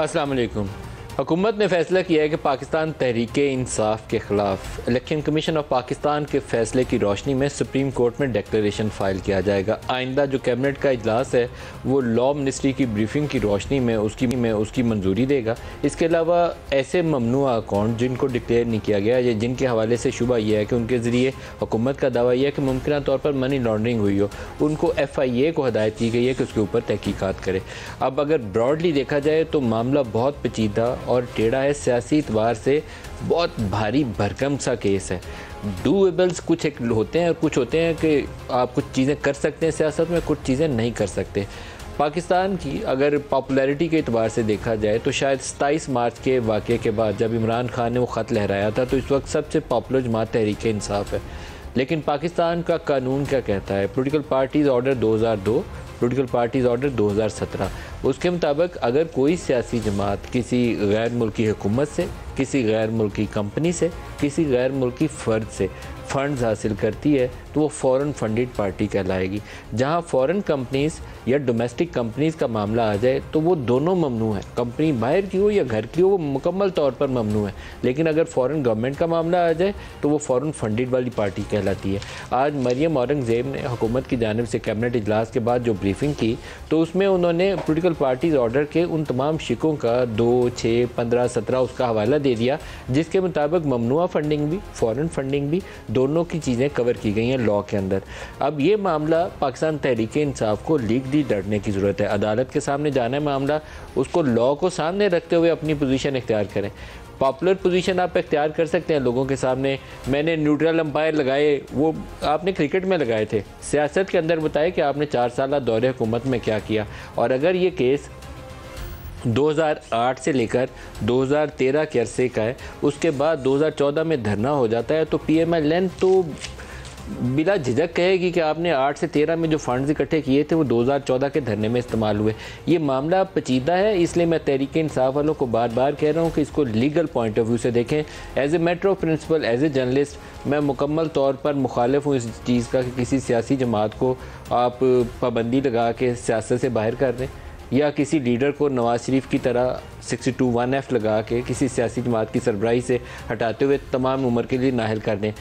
अस्सलाम वालेकुम। हुकूमत ने फैसला किया है कि पाकिस्तान तहरीक इंसाफ के ख़िलाफ़ इलेक्शन कमीशन ऑफ पाकिस्तान के फैसले की रोशनी में सुप्रीम कोर्ट में डिक्लेरेशन फ़ाइल किया जाएगा। आइंदा जो कैबिनेट का इजलास है वो लॉ मिनिस्ट्री की ब्रीफिंग की रोशनी में उसकी मंजूरी देगा। इसके अलावा ऐसे ममनुआ अकाउंट जिनको डिक्लेयर नहीं किया गया या जिनके हवाले से शुबा यह है कि उनके ज़रिए हुकूमत का दावा यह है कि मुमकिन तौर पर मनी लॉन्ड्रिंग हुई हो, उनको FIA को हदायत की गई है कि उसके ऊपर तहकीकात करे। अब अगर ब्रॉडली देखा जाए तो मामला बहुत पेचीदा और टेढ़ा है, सियासी एतबार से बहुत भारी भरकम सा केस है। डूएबल्स कुछ एक होते हैं और कुछ होते हैं कि आप कुछ चीज़ें कर सकते हैं सियासत में, कुछ चीज़ें नहीं कर सकते। पाकिस्तान की अगर पॉपुलैरिटी के एतबार से देखा जाए तो शायद 27 मार्च के वाक़े के बाद जब इमरान खान ने वो ख़त लहराया था तो इस वक्त सबसे पॉपुलर जमात तहरीक इंसाफ है। लेकिन पाकिस्तान का कानून क्या कहता है? Political parties order 2002, political parties order 2017, उसके मुताबिक अगर कोई सियासी जमात किसी गैर मुल्की हुकूमत से, किसी गैर मुल्की कंपनी से, किसी गैर मुल्की फ़र्द से फ़ंड्स हासिल करती है तो वो फ़ॉरेन फंडेड पार्टी कहलाएगी। जहां फ़ॉरेन कंपनीज़ या डोमेस्टिक कंपनीज़ का मामला आ जाए तो वो दोनों ममनू है, कंपनी बाहर की हो या घर की हो, वो मुकम्मल तौर पर ममनू है। लेकिन अगर फ़ॉरेन गवर्नमेंट का मामला आ जाए तो वो फ़ॉरेन फंडेड वाली पार्टी कहलाती है। आज मरियम औरंगज़ेब ने हुकूमत की जानिब से कैबिनेट इजलास के बाद जो ब्रीफिंग की तो उसमें उन्होंने पोलिटिकल पार्टीज़ ऑर्डर के उन तमाम शिकों का 2, 6, 15, 17 उसका हवाला दे दिया जिसके मुताबिक ममनुआ फंडिंग भी, फ़ॉरेन फंडिंग भी, दोनों की चीज़ें कवर की गई हैं लॉ के अंदर। अब ये मामला पाकिस्तान तहरीक इंसाफ को लीगली डरने की ज़रूरत है। अदालत के सामने जाना है मामला, उसको लॉ को सामने रखते हुए अपनी पोजीशन इख्तियार करें। पॉपुलर पोजीशन आप इख्तियार कर सकते हैं लोगों के सामने। मैंने न्यूट्रल अंपायर लगाए, वो आपने क्रिकेट में लगाए थे। सियासत के अंदर बताया कि आपने 4 साल दौरे हुकूमत में क्या किया। और अगर ये केस 2008 से लेकर 2013 के अरसे का है, उसके बाद 2014 में धरना हो जाता है तो PMLN तो बिला झिझक कहेगी कि आपने 8 से 13 में जो फंड्स इकट्ठे किए थे वो 2014 के धरने में इस्तेमाल हुए। ये मामला पेचीदा है, इसलिए मैं तहरीक इंसाफ वालों को बार बार कह रहा हूँ कि इसको लीगल पॉइंट ऑफ व्यू से देखें। As a matter of principle, as a journalist मैं मुकम्मल तौर पर मुखालिफ हूँ इस चीज़ का कि किसी सियासी जमात को आप पाबंदी लगा के सियासत से बाहर कर दें या किसी लीडर को नवाज शरीफ की तरह 62(1)(f) लगा के किसी सियासी जमात की सरबराही से हटाते हुए तमाम उम्र के लिए नाहल कर दें।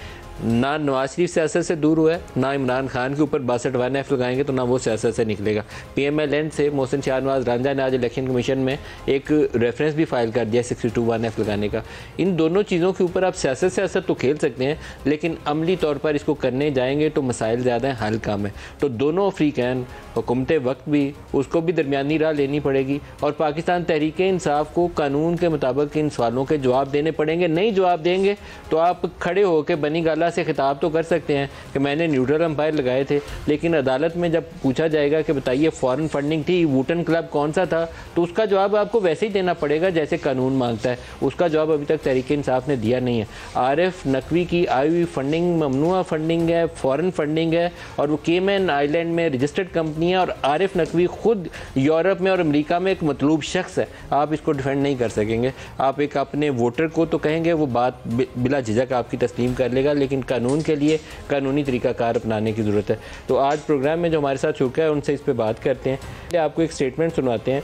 ना नवाज शरीफ सियासत से दूर हुआ है, ना इमरान खान के ऊपर 62(1)(f) लगाएंगे तो ना वो सियासत से निकलेगा। PMLN से मोहसिन शाहनवाज रांझा ने आज इलेक्शन कमीशन में एक रेफरेंस भी फाइल कर दिया 62(1)(f) लगाने का। इन दोनों चीज़ों के ऊपर आप सियासत तो खेल सकते हैं, लेकिन अमली तौर पर इसको करने जाएंगे तो मसाइल ज़्यादा हैं, हल कम है। तो दोनों अफ्रीकन हुकूमत वक्त भी उसको भी दरमियानी राह लेनी पड़ेगी और पाकिस्तान तहरीक इंसाफ को कानून के मुताबिक इन सवालों के जवाब देने पड़ेंगे। नहीं जवाब देंगे तो आप खड़े होकर बनी गाला से खिताब तो कर सकते हैं कि मैंने न्यूट्रल अंपायर लगाए थे, लेकिन अदालत में जब पूछा जाएगा कि बताइए फॉरेन फंडिंग थी, वुटन क्लब कौन सा था, तो उसका जवाब आपको वैसे ही देना पड़ेगा जैसे कानून मांगता है। उसका जवाब अभी तक तहरीक इंसाफ ने दिया नहीं है। आरिफ नकवी की आई हुई फंडिंग ममनुआ फंडिंग है, फॉरेन फंडिंग है और वो केमन आइलैंड में रजिस्टर्ड कंपनी है और आरिफ नकवी खुद यूरोप में और अमेरिका में एक मतलूब शख्स है। आप इसको डिफेंड नहीं कर सकेंगे। आप एक अपने वोटर को तो कहेंगे, वो बात बिला झिझक आपकी तस्लीम कर लेगा, लेकिन कानून के लिए कानूनी तरीकाकार अपनाने की ज़रूरत है। तो आज प्रोग्राम में जो हमारे साथ शुक्र है उनसे इस पर बात करते हैं। आपको एक स्टेटमेंट सुनाते हैं,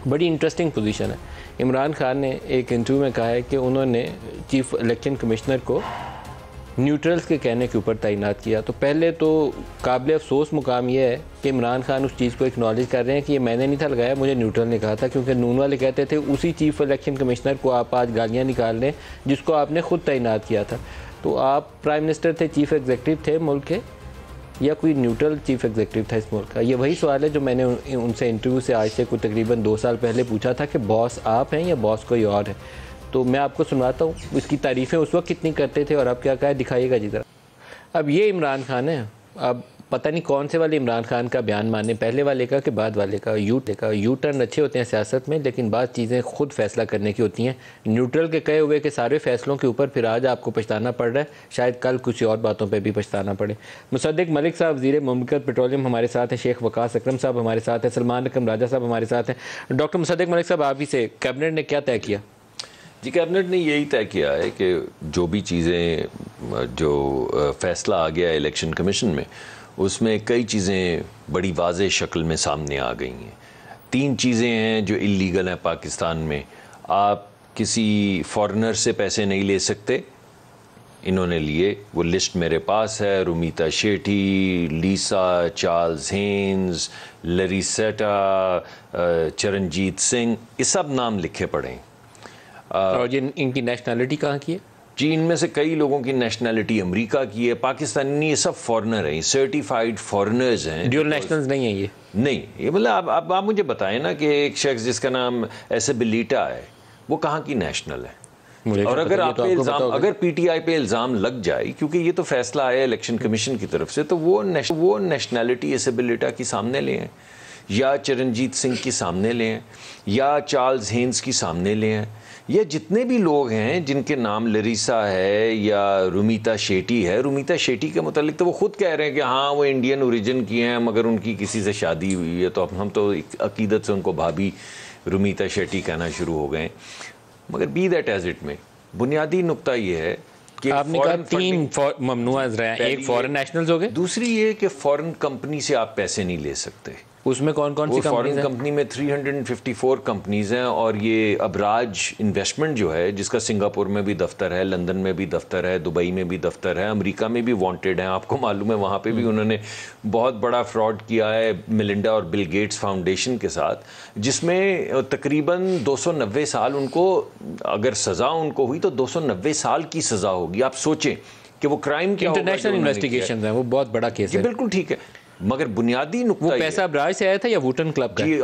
बड़ी इंटरेस्टिंग पोजीशन है। इमरान खान ने एक इंटरव्यू में कहा है कि उन्होंने चीफ इलेक्शन कमिश्नर को न्यूट्रल्स के कहने के ऊपर तैनात किया। तो पहले तो काबिल अफसोस मुकाम यह है कि इमरान खान उस चीज़ को एक्नॉलेज कर रहे हैं कि ये मैंने नहीं था लगाया, मुझे न्यूट्रल ने कहा था, क्योंकि नून वाले कहते थे उसी चीफ इलेक्शन कमिश्नर को आप आज गालियाँ निकाल रहे हैं जिसको आपने खुद तैनात किया था। तो आप प्राइम मिनिस्टर थे, चीफ एग्जीक्यूटिव थे मुल्क के, या कोई न्यूट्रल चीफ एग्जीक्यूटिव था इस मुल्क का? ये वही सवाल है जो मैंने उनसे इंटरव्यू से आज से कुछ तकरीबन 2 साल पहले पूछा था कि बॉस आप हैं या बॉस कोई और है। तो मैं आपको सुनाता हूँ इसकी तारीफ़ें उस वक्त कितनी करते थे और अब क्या कहा है, दिखाइएगा जी ज़रा। अब ये इमरान खान है। अब पता नहीं कौन से वाले इमरान खान का बयान माने, पहले वाले का कि बाद वाले का। यू टर्न अच्छे होते हैं सियासत में, लेकिन बात चीज़ें खुद फैसला करने की होती हैं। न्यूट्रल के कहे हुए के सारे फैसलों के ऊपर फिर आज आपको पछताना पड़ रहा है, शायद कल कुछ और बातों पर भी पछताना पड़े। मुसद्दिक मलिक साहब वज़ीर मुमलिकत पेट्रोलियम हमारे साथ हैं, शेख वकास अकरम साहब हमारे साथ हैं, सलमान अकरम राजा साहब हमारे साथ हैं। डॉक्टर मुसद्दिक मलिक साहब, आप ही से, कैबिनेट ने क्या तय किया? जी, कैबिनेट ने यही तय किया है कि जो भी चीज़ें, जो फ़ैसला आ गया इलेक्शन कमीशन में, उसमें कई चीज़ें बड़ी वाज़ेह शक्ल में सामने आ गई हैं। 3 चीज़ें हैं जो इलीगल हैं पाकिस्तान में। आप किसी फॉरेनर से पैसे नहीं ले सकते, इन्होंने लिए, वो लिस्ट मेरे पास है, रुमीता शेट्टी, लीसा, चार्ल्स हेन्स, लरीसेटा, चरणजीत सिंह, ये सब नाम लिखे पड़े हैं। और इनकी नेशनैलिटी कहाँ की है? जी, इनमें से कई लोगों की नेशनैलिटी अमेरिका की है, पाकिस्तानी नहीं, ये सब फॉरेनर हैं, सर्टिफाइड फॉरेनर्स हैं। ड्यूल नेशनल्स नहीं है ये? नहीं, ये मतलब आप मुझे बताएं ना कि एक शख्स जिसका नाम एसेबिलिटा है वो कहाँ की नेशनल है? और अगर आप पे इल्ज़ाम, अगर पीटीआई पे इल्ज़ाम लग जाए, क्योंकि ये तो फैसला आया इलेक्शन कमीशन की तरफ से, तो वो नेशनैलिटी एसेबिलिटा की सामने ले हैं, या चरणजीत सिंह की सामने ले हैं, या चार्ल्स हेन्स की सामने ले हैं, या जितने भी लोग हैं जिनके नाम लरीसा है या रुमीता शेट्टी है। रुमीता शेट्टी के मुतालिक तो वो खुद कह रहे हैं कि हाँ वो इंडियन ओरिजिन की हैं, मगर उनकी किसी से शादी हुई है, तो हम तो अकीदत से उनको भाभी रुमीता शेट्टी कहना शुरू हो गए। मगर बी दैट एज इट में, बुनियादी नुक्ता ये है कि आपने कहा 3 ममनुआ रहे, एक फॉरेन नेशनल्स हो गए, दूसरी ये कि फॉरेन कंपनी से आप पैसे नहीं ले सकते। उसमें कौन कौन सी फॉरेन कंपनी में 354 कंपनीज हैं, और ये अबराज इन्वेस्टमेंट जो है, जिसका सिंगापुर में भी दफ्तर है, लंदन में भी दफ्तर है, दुबई में भी दफ्तर है, अमेरिका में भी वांटेड है। आपको मालूम है वहाँ पे भी उन्होंने बहुत बड़ा फ्रॉड किया है मिलिंडा और बिल गेट्स फाउंडेशन के साथ, जिसमें तकरीबन 290 साल उनको, अगर सज़ा उनको हुई तो 290 साल की सज़ा होगी। आप सोचें कि वो क्राइम क्या, इंटरनेशनल इन्वेस्टिगेशन है, वो बहुत बड़ा केस है। बिल्कुल ठीक है, मगर बुनियादी नुकता, वो पैसा अबराज से आया था या वूटन क्लब का? जी,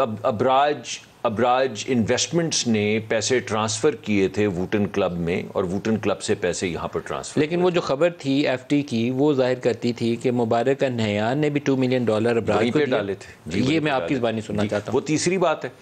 अबराज इन्वेस्टमेंट्स ने पैसे ट्रांसफ़र किए थे वूटन क्लब में, और वूटन क्लब से पैसे यहाँ पर ट्रांसफ़र। लेकिन वो जो खबर थी एफटी की, वो जाहिर करती थी कि मुबारक नहयान ने भी $2 मिलियन अबराज को डाले थे। जी, ये मैं आपकी ज़बानी सुनना चाहता हूँ। वो तीसरी बात है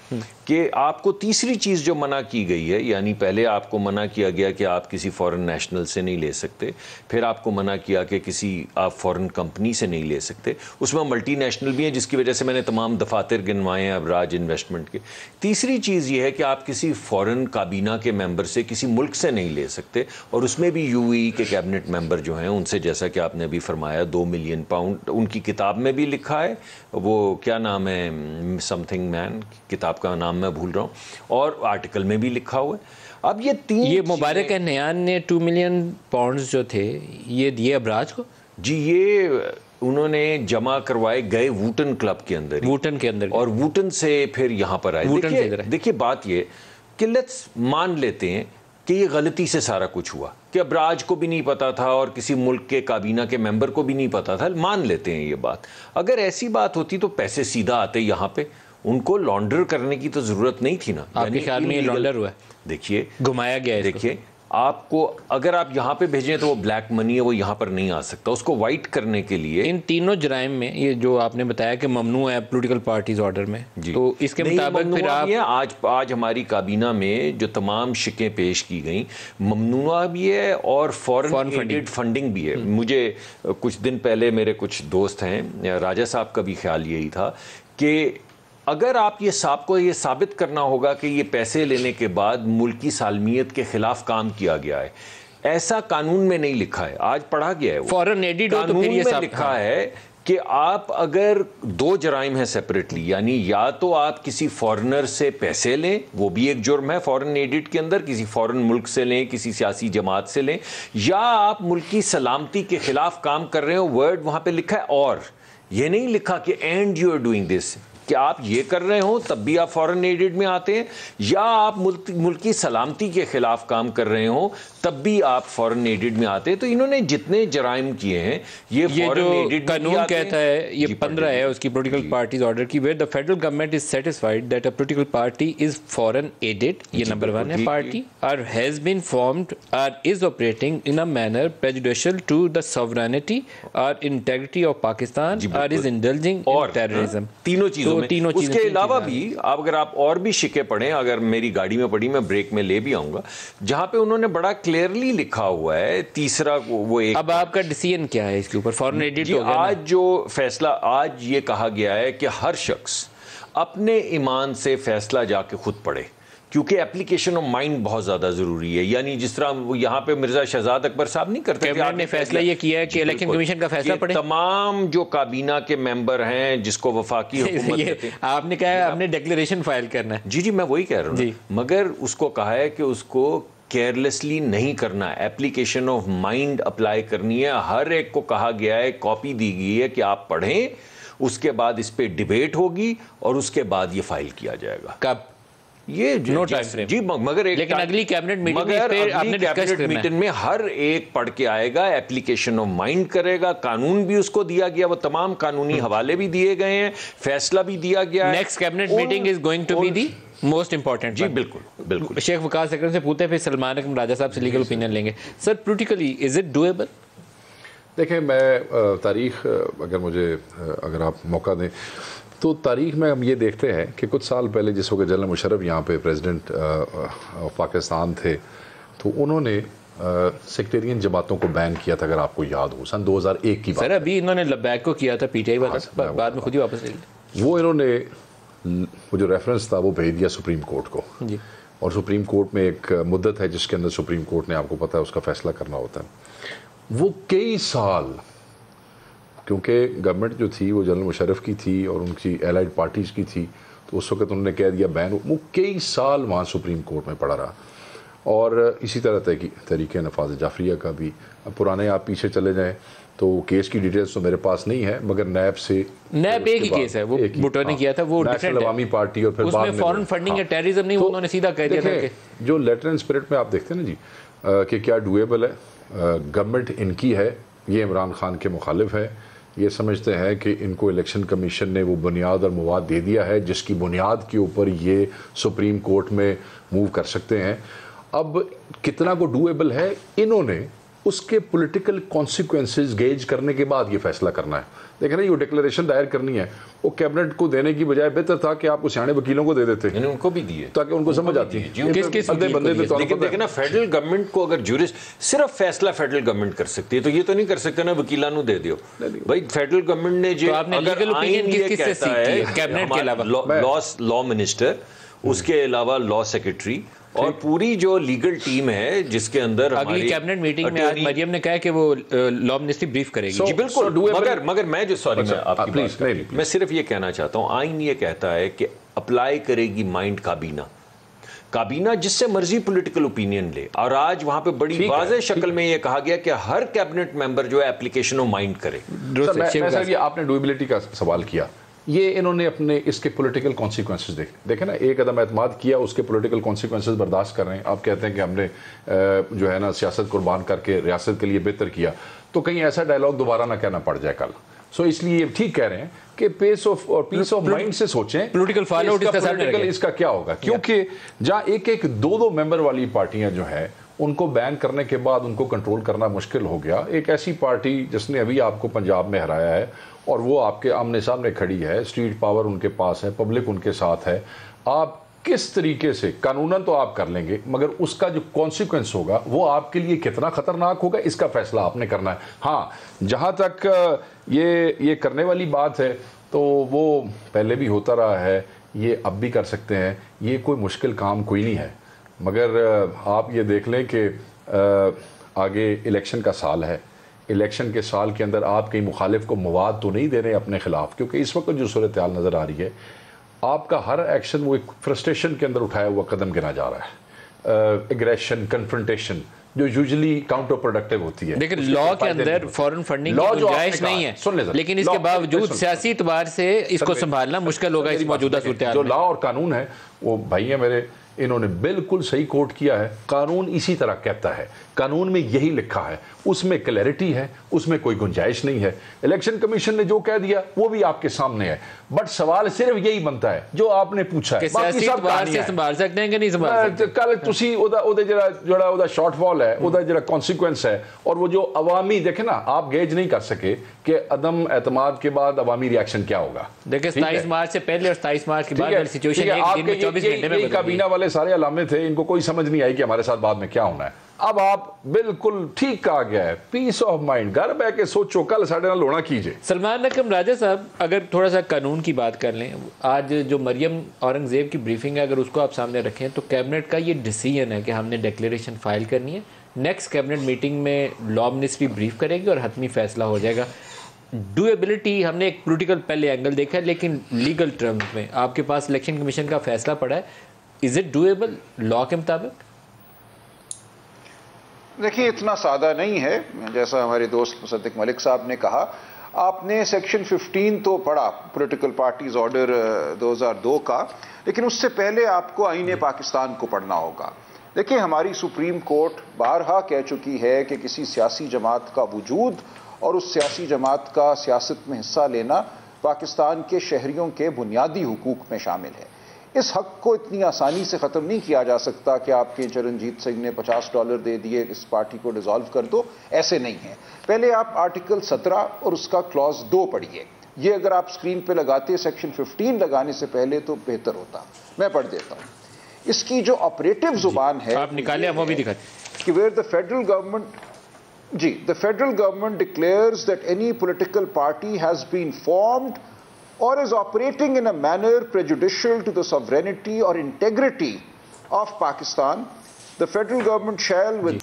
कि आपको तीसरी चीज़ जो मना की गई है, यानी पहले आपको मना किया गया कि आप किसी फॉरेन नेशनल से नहीं ले सकते, फिर आपको मना किया कि किसी आप फॉरेन कंपनी से नहीं ले सकते, उसमें मल्टी नेशनल भी हैं, जिसकी वजह से मैंने तमाम दफातर गिनवाए हैं अबराज इन्वेस्टमेंट के। तीसरी चीज़ ये है कि आप किसी फॉरेन काबीना के मेंबर से किसी मुल्क से नहीं ले सकते, और उसमें भी यूएई के कैबिनेट मेंबर जो हैं उनसे, जैसा कि आपने अभी फरमाया, £2 मिलियन, उनकी किताब में भी लिखा है, वो क्या नाम है, समथिंग मैन, किताब का नाम मैं भूल रहा हूँ, और आर्टिकल में भी लिखा हुआ है। अब ये मुबारक नहयान ने £2 मिलियन जो थे ये दिए अबराज को? जी, ये उन्होंने जमा करवाए गए वूटन क्लब के अंदर, वूटन के अंदर, और वूटन से फिर यहाँ पर आए। देखिए बात ये कि लेट्स मान लेते हैं कि ये गलती से सारा कुछ हुआ, कि अबराज को भी नहीं पता था और किसी मुल्क के काबीना के मेंबर को भी नहीं पता था, मान लेते हैं ये बात। अगर ऐसी बात होती तो पैसे सीधा आते यहाँ पे, उनको लॉन्डर करने की तो जरूरत नहीं थी ना। आपके ख्याल में ये लॉन्डर हुआ है? देखिए, घुमाया गया है। देखिए, आपको अगर आप यहाँ पे भेजें तो वो ब्लैक मनी है, वो यहाँ पर नहीं आ सकता। उसको वाइट करने के लिए इन तीनों जराइम में, ये जो आपने बताया कि ममनू है पॉलिटिकल पार्टीज ऑर्डर में, तो इसके मुताबिक फिर आप आज हमारी काबीना में जो तमाम शिकें पेश की गई, ममनुआ भी है और फॉरेन एडेड फंडिंग भी है। मुझे कुछ दिन पहले मेरे कुछ दोस्त हैं, राजा साहब का भी ख्याल यही था कि अगर आप ये साबित करना होगा कि ये पैसे लेने के बाद मुल्की सालमियत के खिलाफ काम किया गया है। ऐसा कानून में नहीं लिखा है, आज पढ़ा गया है, फॉरेन एडिड हो तो फिर ये में लिखा है कि आप अगर 2 जराइम है सेपरेटली, यानी या तो आप किसी फॉरेनर से पैसे लें, वो भी एक जुर्म है फॉरेन एडिट के अंदर, किसी फॉरेन मुल्क से लें, किसी सियासी जमात से लें, या आप मुल्की सलामती के खिलाफ काम कर रहे हो। वर्ड वहां पे लिखा है, और ये नहीं लिखा कि and you are doing this, कि आप ये कर रहे हो तब भी आप फॉरेन एडेड में आते हैं, या आप मुल्की सलामती के खिलाफ काम कर रहे हो तब भी आप फॉरेन एडेड में आते हैं। तो इन्होंने जितने जराइम किए हैं ये फॉरेन एडेड कानून कहता है, ये 15 है उसकी पॉलिटिकल पार्टीज ऑर्डर की, where the federal government is satisfied that a political party is foreign aided, ये नंबर 1 है, party or has been formed or is operating in a manner prejudicial to the sovereignty or integrity of Pakistan or is indulging in terrorism. तीनों चीजों उसके अलावा भी अगर आप और भी शिके पढ़ें, अगर मेरी गाड़ी में पढ़ी, मैं ब्रेक में ले भी आऊंगा, जहां पे उन्होंने बड़ा क्लियरली लिखा हुआ है। तीसरा वो एक, अब आपका डिसीजन क्या है इसके ऊपर? फॉरेन एडिट हो गया आज जो फैसला, आज ये कहा गया है कि हर शख्स अपने ईमान से फैसला जाके खुद पढ़े। क्योंकि एप्लीकेशन ऑफ माइंड बहुत ज्यादा जरूरी है। यानी जिस तरह यहाँ पे मिर्जा शहजाद अकबर साहब नहीं करते, कैबिनेट ने फैसला ये किया है कि इलेक्शन कमीशन का फैसला पड़े। तमाम जो काबीना के मेंबर हैं जिसको वफाकी हुकूमत कहते हैं, आपने कहा है आपने डिक्लेरेशन फाइल करना है। जी मैं वही कह रहा हूँ, मगर उसको कहा है कि उसको केयरलेसली नहीं करना, एप्लीकेशन ऑफ माइंड अप्लाई करनी है। हर एक को कहा गया है, कॉपी दी गई है कि आप पढ़ें, उसके बाद इस पे डिबेट होगी और उसके बाद ये फाइल किया जाएगा। कब? ये नो टाइम फ्रेम जी, मगर एक लेकिन अगली कैबिनेट मीटिंग में हर एक पढ़ के आएगा, एप्लीकेशन ऑफ माइंड करेगा, कानून भी उसको दिया गया, वो तमाम कानूनी हवाले भी दिए गए हैं, फैसला भी दिया गया है। Next cabinet meeting is going to be the most important. जी बिल्कुल। शेख वकास अकरम से पूछते हैं, फिर सलमान अकरम राजा साहब से लीगल ओपिनियन लेंगे। Sir, politically is it doable? देखें, मैं तारीख अगर आप मौका दें तो तारीख में हम ये देखते हैं कि कुछ साल पहले जिस वक्त जनरल मुशर्रफ यहाँ पे प्रेसिडेंट पाकिस्तान थे, तो उन्होंने सेक्टेरियन जमातों को बैन किया था, अगर आपको याद हो, सन 2001 की बात। सर अभी इन्होंने लब्बैक को किया था, पीटीआई वाला बाद में खुद ही वापस ले लिया। वो इन्होंने वो जो रेफरेंस था वो भेज दिया सुप्रीम कोर्ट को जी। और सुप्रीम कोर्ट में एक मुद्दत है जिसके अंदर सुप्रीम कोर्ट ने, आपको पता है, उसका फैसला करना होता है। वो कई साल, क्योंकि गवर्नमेंट जो थी वो जनरल मुशर्रफ की थी और उनकी एलाइड पार्टीज़ की थी, तो उस वक्त उन्होंने कह दिया बैन। वो कई साल वहाँ सुप्रीम कोर्ट में पड़ा रहा। और इसी तरह तरीके नफाज जाफरिया का भी, अब पुराने आप पीछे चले जाएं तो केस की डिटेल्स तो मेरे पास नहीं है, मगर नैब एक ही केस है, वो भुट्टो ने किया था, वो नेशनल अवामी पार्टी, और फिर बाद में फॉरेन फंडिंग या टेररिज्म नहीं, उन्होंने सीधा कह दिया था कि जो लेटर एंड स्पिरिट में आप देखते हैं ना जी, कि क्या डूएबल है, गवर्नमेंट इनकी है, ये इमरान खान के मुखालिफ है, ये समझते हैं कि इनको इलेक्शन कमीशन ने वो बुनियाद और मवाद दे दिया है जिसकी बुनियाद के ऊपर ये सुप्रीम कोर्ट में मूव कर सकते हैं। अब कितना को डूएबल है, इन्होंने उसके पॉलिटिकल कॉन्सिक्वेंसेस गेज करने के बाद ये फैसला करना है। देखें ना, ये डिक्लेरेशन दायर करनी है, वो कैबिनेट को देने की बजाय बेहतर था कि आप उस सियाने वकीलों को दे देते, उनको भी दिए ताकि उनको समझ आती है किस बंदे। लेकिन देखना, फेडरल गवर्नमेंट को अगर जुरिस्ट, सिर्फ फैसला फेडरल गवर्नमेंट कर सकती है, तो ये तो नहीं कर सकते ना वकीलां नु दे दियो भाई। फेडरल गवर्नमेंट ने जो अगर आइन ये कहता है, कैबिनेट के अलावा लॉ मिनिस्टर, उसके अलावा लॉ सेक्रेटरी और पूरी जो लीगल टीम है जिसके अंदर अगली कैबिनेट मीटिंग में आज मरियम ने कहा कि वो लॉ मिनिस्ट्री ब्रीफ करेगी। जी बिल्कुल, मगर मैं जो मैं सिर्फ ये कहना चाहता हूं, आइन ये कहता है कि अप्लाई करेगी माइंड काबीना जिससे मर्जी पॉलिटिकल ओपिनियन ले। और आज वहां पे बड़ी वाज़ेह शक्ल में ये कहा गया कि हर कैबिनेट मेंबर जो है एप्लीकेशन ऑफ माइंड करे। आपने डूएबिलिटी का सवाल किया, ये इन्होंने अपने इसके पॉलिटिकल कॉन्सिक्वेंसेस देखे ना, एक कदम एतमाद किया, उसके पॉलिटिकल कॉन्सिक्वेंसेस बर्दाश्त कर रहे हैं। आप कहते हैं कि हमने जो है ना सियासत कुर्बान करके रियासत के लिए बेहतर किया, तो कहीं ऐसा डायलॉग दोबारा ना कहना पड़ जाए कल। सो इसलिए ठीक कह रहे हैं कि पीस ऑफ माइंड से सोचें पॉलिटिकल फॉलोआउट इसका क्या होगा, क्योंकि जहां एक दो मेंबर वाली पार्टियां जो है उनको बैन करने के बाद उनको कंट्रोल करना मुश्किल हो गया। एक ऐसी पार्टी जिसने अभी आपको पंजाब में हराया है और वो आपके आमने सामने खड़ी है, स्ट्रीट पावर उनके पास है, पब्लिक उनके साथ है, आप किस तरीके से कानूनन तो आप कर लेंगे, मगर उसका जो कॉन्सिक्वेंस होगा वो आपके लिए कितना खतरनाक होगा, इसका फैसला आपने करना है। हाँ, जहाँ तक ये करने वाली बात है तो वो पहले भी होता रहा है, ये अब भी कर सकते हैं, ये कोई मुश्किल काम कोई नहीं है। मगर आप ये देख लें कि आगे इलेक्शन का साल है, इलेक्शन के साल के अंदर आप कहीं मुखालिफ को मवाद तो नहीं दे रहे अपने खिलाफ, क्योंकि इस वक्त जो सूरत हाल नज़र आ रही है, आपका हर एक्शन वो एक फ्रस्ट्रेशन के अंदर उठाया हुआ कदम गिना जा रहा है, एग्रेशन, कन्फ्रंटेशन, जो यूजुअली काउंटर प्रोडक्टिव होती है। लेकिन लॉ के अंदर फॉरेन फंडिंग की गुंजाइश नहीं है, लेकिन इसके बावजूद सियासी एतबार से इसको संभालना मुश्किल होगा इस मौजूदा सूरत हाल में। जो लॉ और कानून है वो भाई है मेरे, इन्होंने बिल्कुल सही कोट किया है। कानून इसी तरह कहता है, कानून में यही लिखा है, उसमें क्लैरिटी है, उसमें कोई गुंजाइश नहीं है। इलेक्शन कमीशन ने जो कह दिया वो भी आपके सामने है, बट सवाल सिर्फ यही बनता है जो आपने पूछा है, बाकी सब से संभाल सकते हैं कि नहीं संभाल सकते। कल तुसी ओदा जरा शॉर्टफॉल है, ओदा जरा कॉन्सिक्वेंस है, और वो जो अवामी देखे ना, आप गेज नहीं कर सके कि अदम एतमाद के बाद अवामी रिएक्शन क्या होगा। देखिए 27 मार्च से पहले और 27 मार्च के बाद सिचुएशन एक दिन में 24 घंटे में काबीना वाले सारे अलामे थे, इनको कोई समझ नहीं आई कि हमारे साथ बाद में क्या होना है। अब आप बिल्कुल ठीक कहा गया है, पीस ऑफ माइंड, घर बह के सोचो कल साढ़े नाल होना कीजिए। सलमान अकरम राजा साहब, अगर थोड़ा सा कानून की बात कर लें, आज जो मरियम औरंगजेब की ब्रीफिंग है अगर उसको आप सामने रखें तो कैबिनेट का ये डिसीजन है कि हमने डिक्लेरेशन फाइल करनी है, नेक्स्ट कैबिनेट मीटिंग में लॉ मिनिस्ट्री ब्रीफ करेगी और हतमी फैसला हो जाएगा। डूएबिलिटी हमने एक पॉलिटिकल पहले एंगल देखा है, लेकिन लीगल टर्म्स में आपके पास इलेक्शन कमीशन का फैसला पड़ा है, इज इट डूएबल लॉ के मुताबिक? देखिए, इतना सादा नहीं है जैसा हमारे दोस्त मुसद्दिक मलिक साहब ने कहा। आपने सेक्शन 15 तो पढ़ा, पॉलिटिकल पार्टीज ऑर्डर 2002 का, लेकिन उससे पहले आपको आईने पाकिस्तान को पढ़ना होगा। देखिए, हमारी सुप्रीम कोर्ट बारहा कह चुकी है कि किसी सियासी जमात का वजूद और उस सियासी जमात का सियासत में हिस्सा लेना पाकिस्तान के शहरियों के बुनियादी हुकूक में शामिल है। इस हक को इतनी आसानी से ख़त्म नहीं किया जा सकता कि आपके चरणजीत सिंह ने $50 दे दिए, इस पार्टी को डिसॉल्व कर दो, ऐसे नहीं है। पहले आप आर्टिकल 17 और उसका क्लॉज 2 पढ़िए। ये अगर आप स्क्रीन पे लगाते सेक्शन 15 लगाने से पहले तो बेहतर होता। मैं पढ़ देता हूँ। इसकी जो ऑपरेटिव जुबान है, आप निकाले, वो भी दिखाते कि where the federal government the federal government declares that any political party has been formed or is operating in a manner prejudicial to the sovereignty or integrity of Pakistan, the federal government shall, with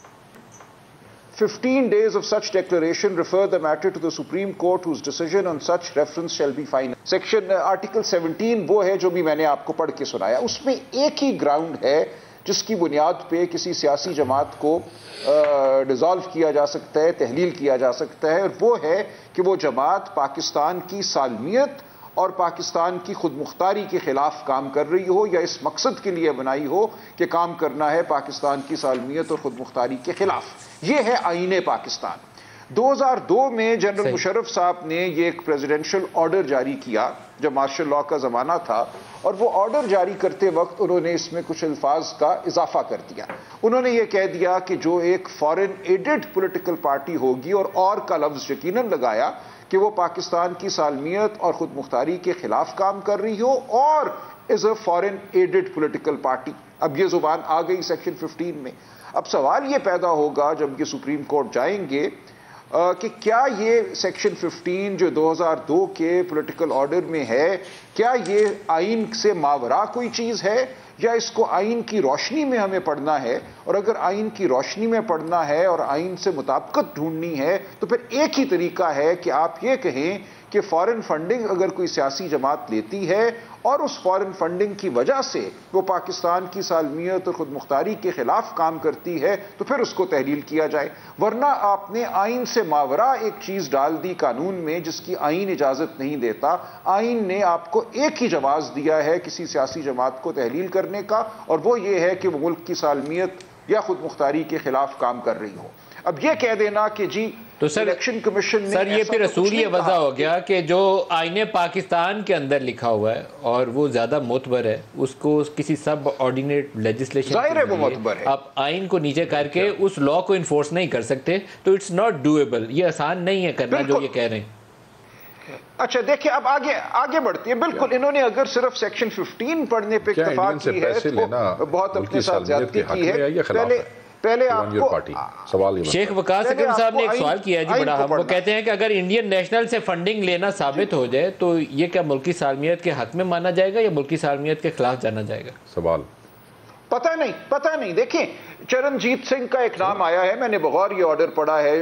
15 days of such declaration, refer the matter to the Supreme Court, whose decision on such reference shall be final. Section Article 17 वो है जो भी मैंने आपको पढ़ के सुनाया। उसमें एक ही ग्राउंड है जिसकी बुनियाद पे किसी सियासी जमात को डिसॉल्व किया जा सकता है, तहलील किया जा सकता है, और वो है कि वो जमात पाकिस्तान की सालमियत और पाकिस्तान की खुद मुख्तारी के खिलाफ काम कर रही हो, या इस मकसद के लिए बनाई हो कि काम करना है पाकिस्तान की सालमियत और खुद मुख्तारी के खिलाफ। ये है आईने पाकिस्तान। 2002 में जनरल मुशर्रफ साहब ने ये एक प्रेसिडेंशियल ऑर्डर जारी किया जब मार्शल लॉ का जमाना था, और वो ऑर्डर जारी करते वक्त उन्होंने इसमें कुछ अल्फाज का इजाफा कर दिया। उन्होंने ये कह दिया कि जो एक फॉरेन एडेड पॉलिटिकल पार्टी होगी, और का लफ्ज यकीनन लगाया कि वो पाकिस्तान की सालमियत और खुद मुख्तारी के खिलाफ काम कर रही हो or is a foreign aided political party. अब ये जुबान आ गई सेक्शन 15 में। अब सवाल ये पैदा होगा जब ये सुप्रीम कोर्ट जाएंगे कि क्या ये सेक्शन 15 जो 2002 के पॉलिटिकल ऑर्डर में है, क्या ये आइन से मावरा कोई चीज है, या इसको आइन की रोशनी में हमें पढ़ना है? और अगर आइन की रोशनी में पढ़ना है और आइन से मुताबिकत ढूंढनी है तो फिर एक ही तरीका है कि आप ये कहें कि फॉरेन फंडिंग अगर कोई सियासी जमात लेती है और उस फॉरेन फंडिंग की वजह से वो पाकिस्तान की सालमियत और खुद मुख्तारी के खिलाफ काम करती है तो फिर उसको तहलील किया जाए। वरना आपने आइन से मावरा एक चीज डाल दी कानून में जिसकी आइन इजाजत नहीं देता। आइन ने आपको एक ही जवाब दिया है किसी सियासी जमात को तहलील करने का, और वो ये है कि वो मुल्क की सालमियत या खुद मुख्तारी के खिलाफ काम कर रही हो। अब ये कह देना कि जी तो सर इलेक्शन कमीशन ने, सर ये फिर असूली वजह हो गया कि जो आईने पाकिस्तान के अंदर लिखा हुआ है और वो ज्यादा मोतबर है, उसको किसी सब ऑर्डिनेट लेजिस्लेशन जाहिर है वो मोतबर है, आप आइन को नीचे करके उस लॉ को इन्फोर्स नहीं कर सकते, तो इट्स नॉट डूएबल। ये आसान नहीं है करना जो ये कह रहे हैं। अच्छा देखिए, अब आगे बढ़ती है। बिल्कुल, इन्होंने अगर सिर्फ सेक्शन 15 पढ़ने पे इत्तेफाक की है तो बहुत अपने साथ ज्यादती की है। पहले आपको सवाल शेख वकास अकरम साहब ने एक सवाल किया है जी बड़ा, वो कहते हैं कि अगर इंडियन नेशनल से फंडिंग लेना साबित हो जाए तो ये क्या मुल्की सालमियत के हक में माना जाएगा या मुल्की सालमियत के खिलाफ जाना जाएगा? सवाल पता नहीं। देखिए, चरणजीत सिंह का एक नाम आया है, मैंने बगौर ये ऑर्डर पढ़ा है,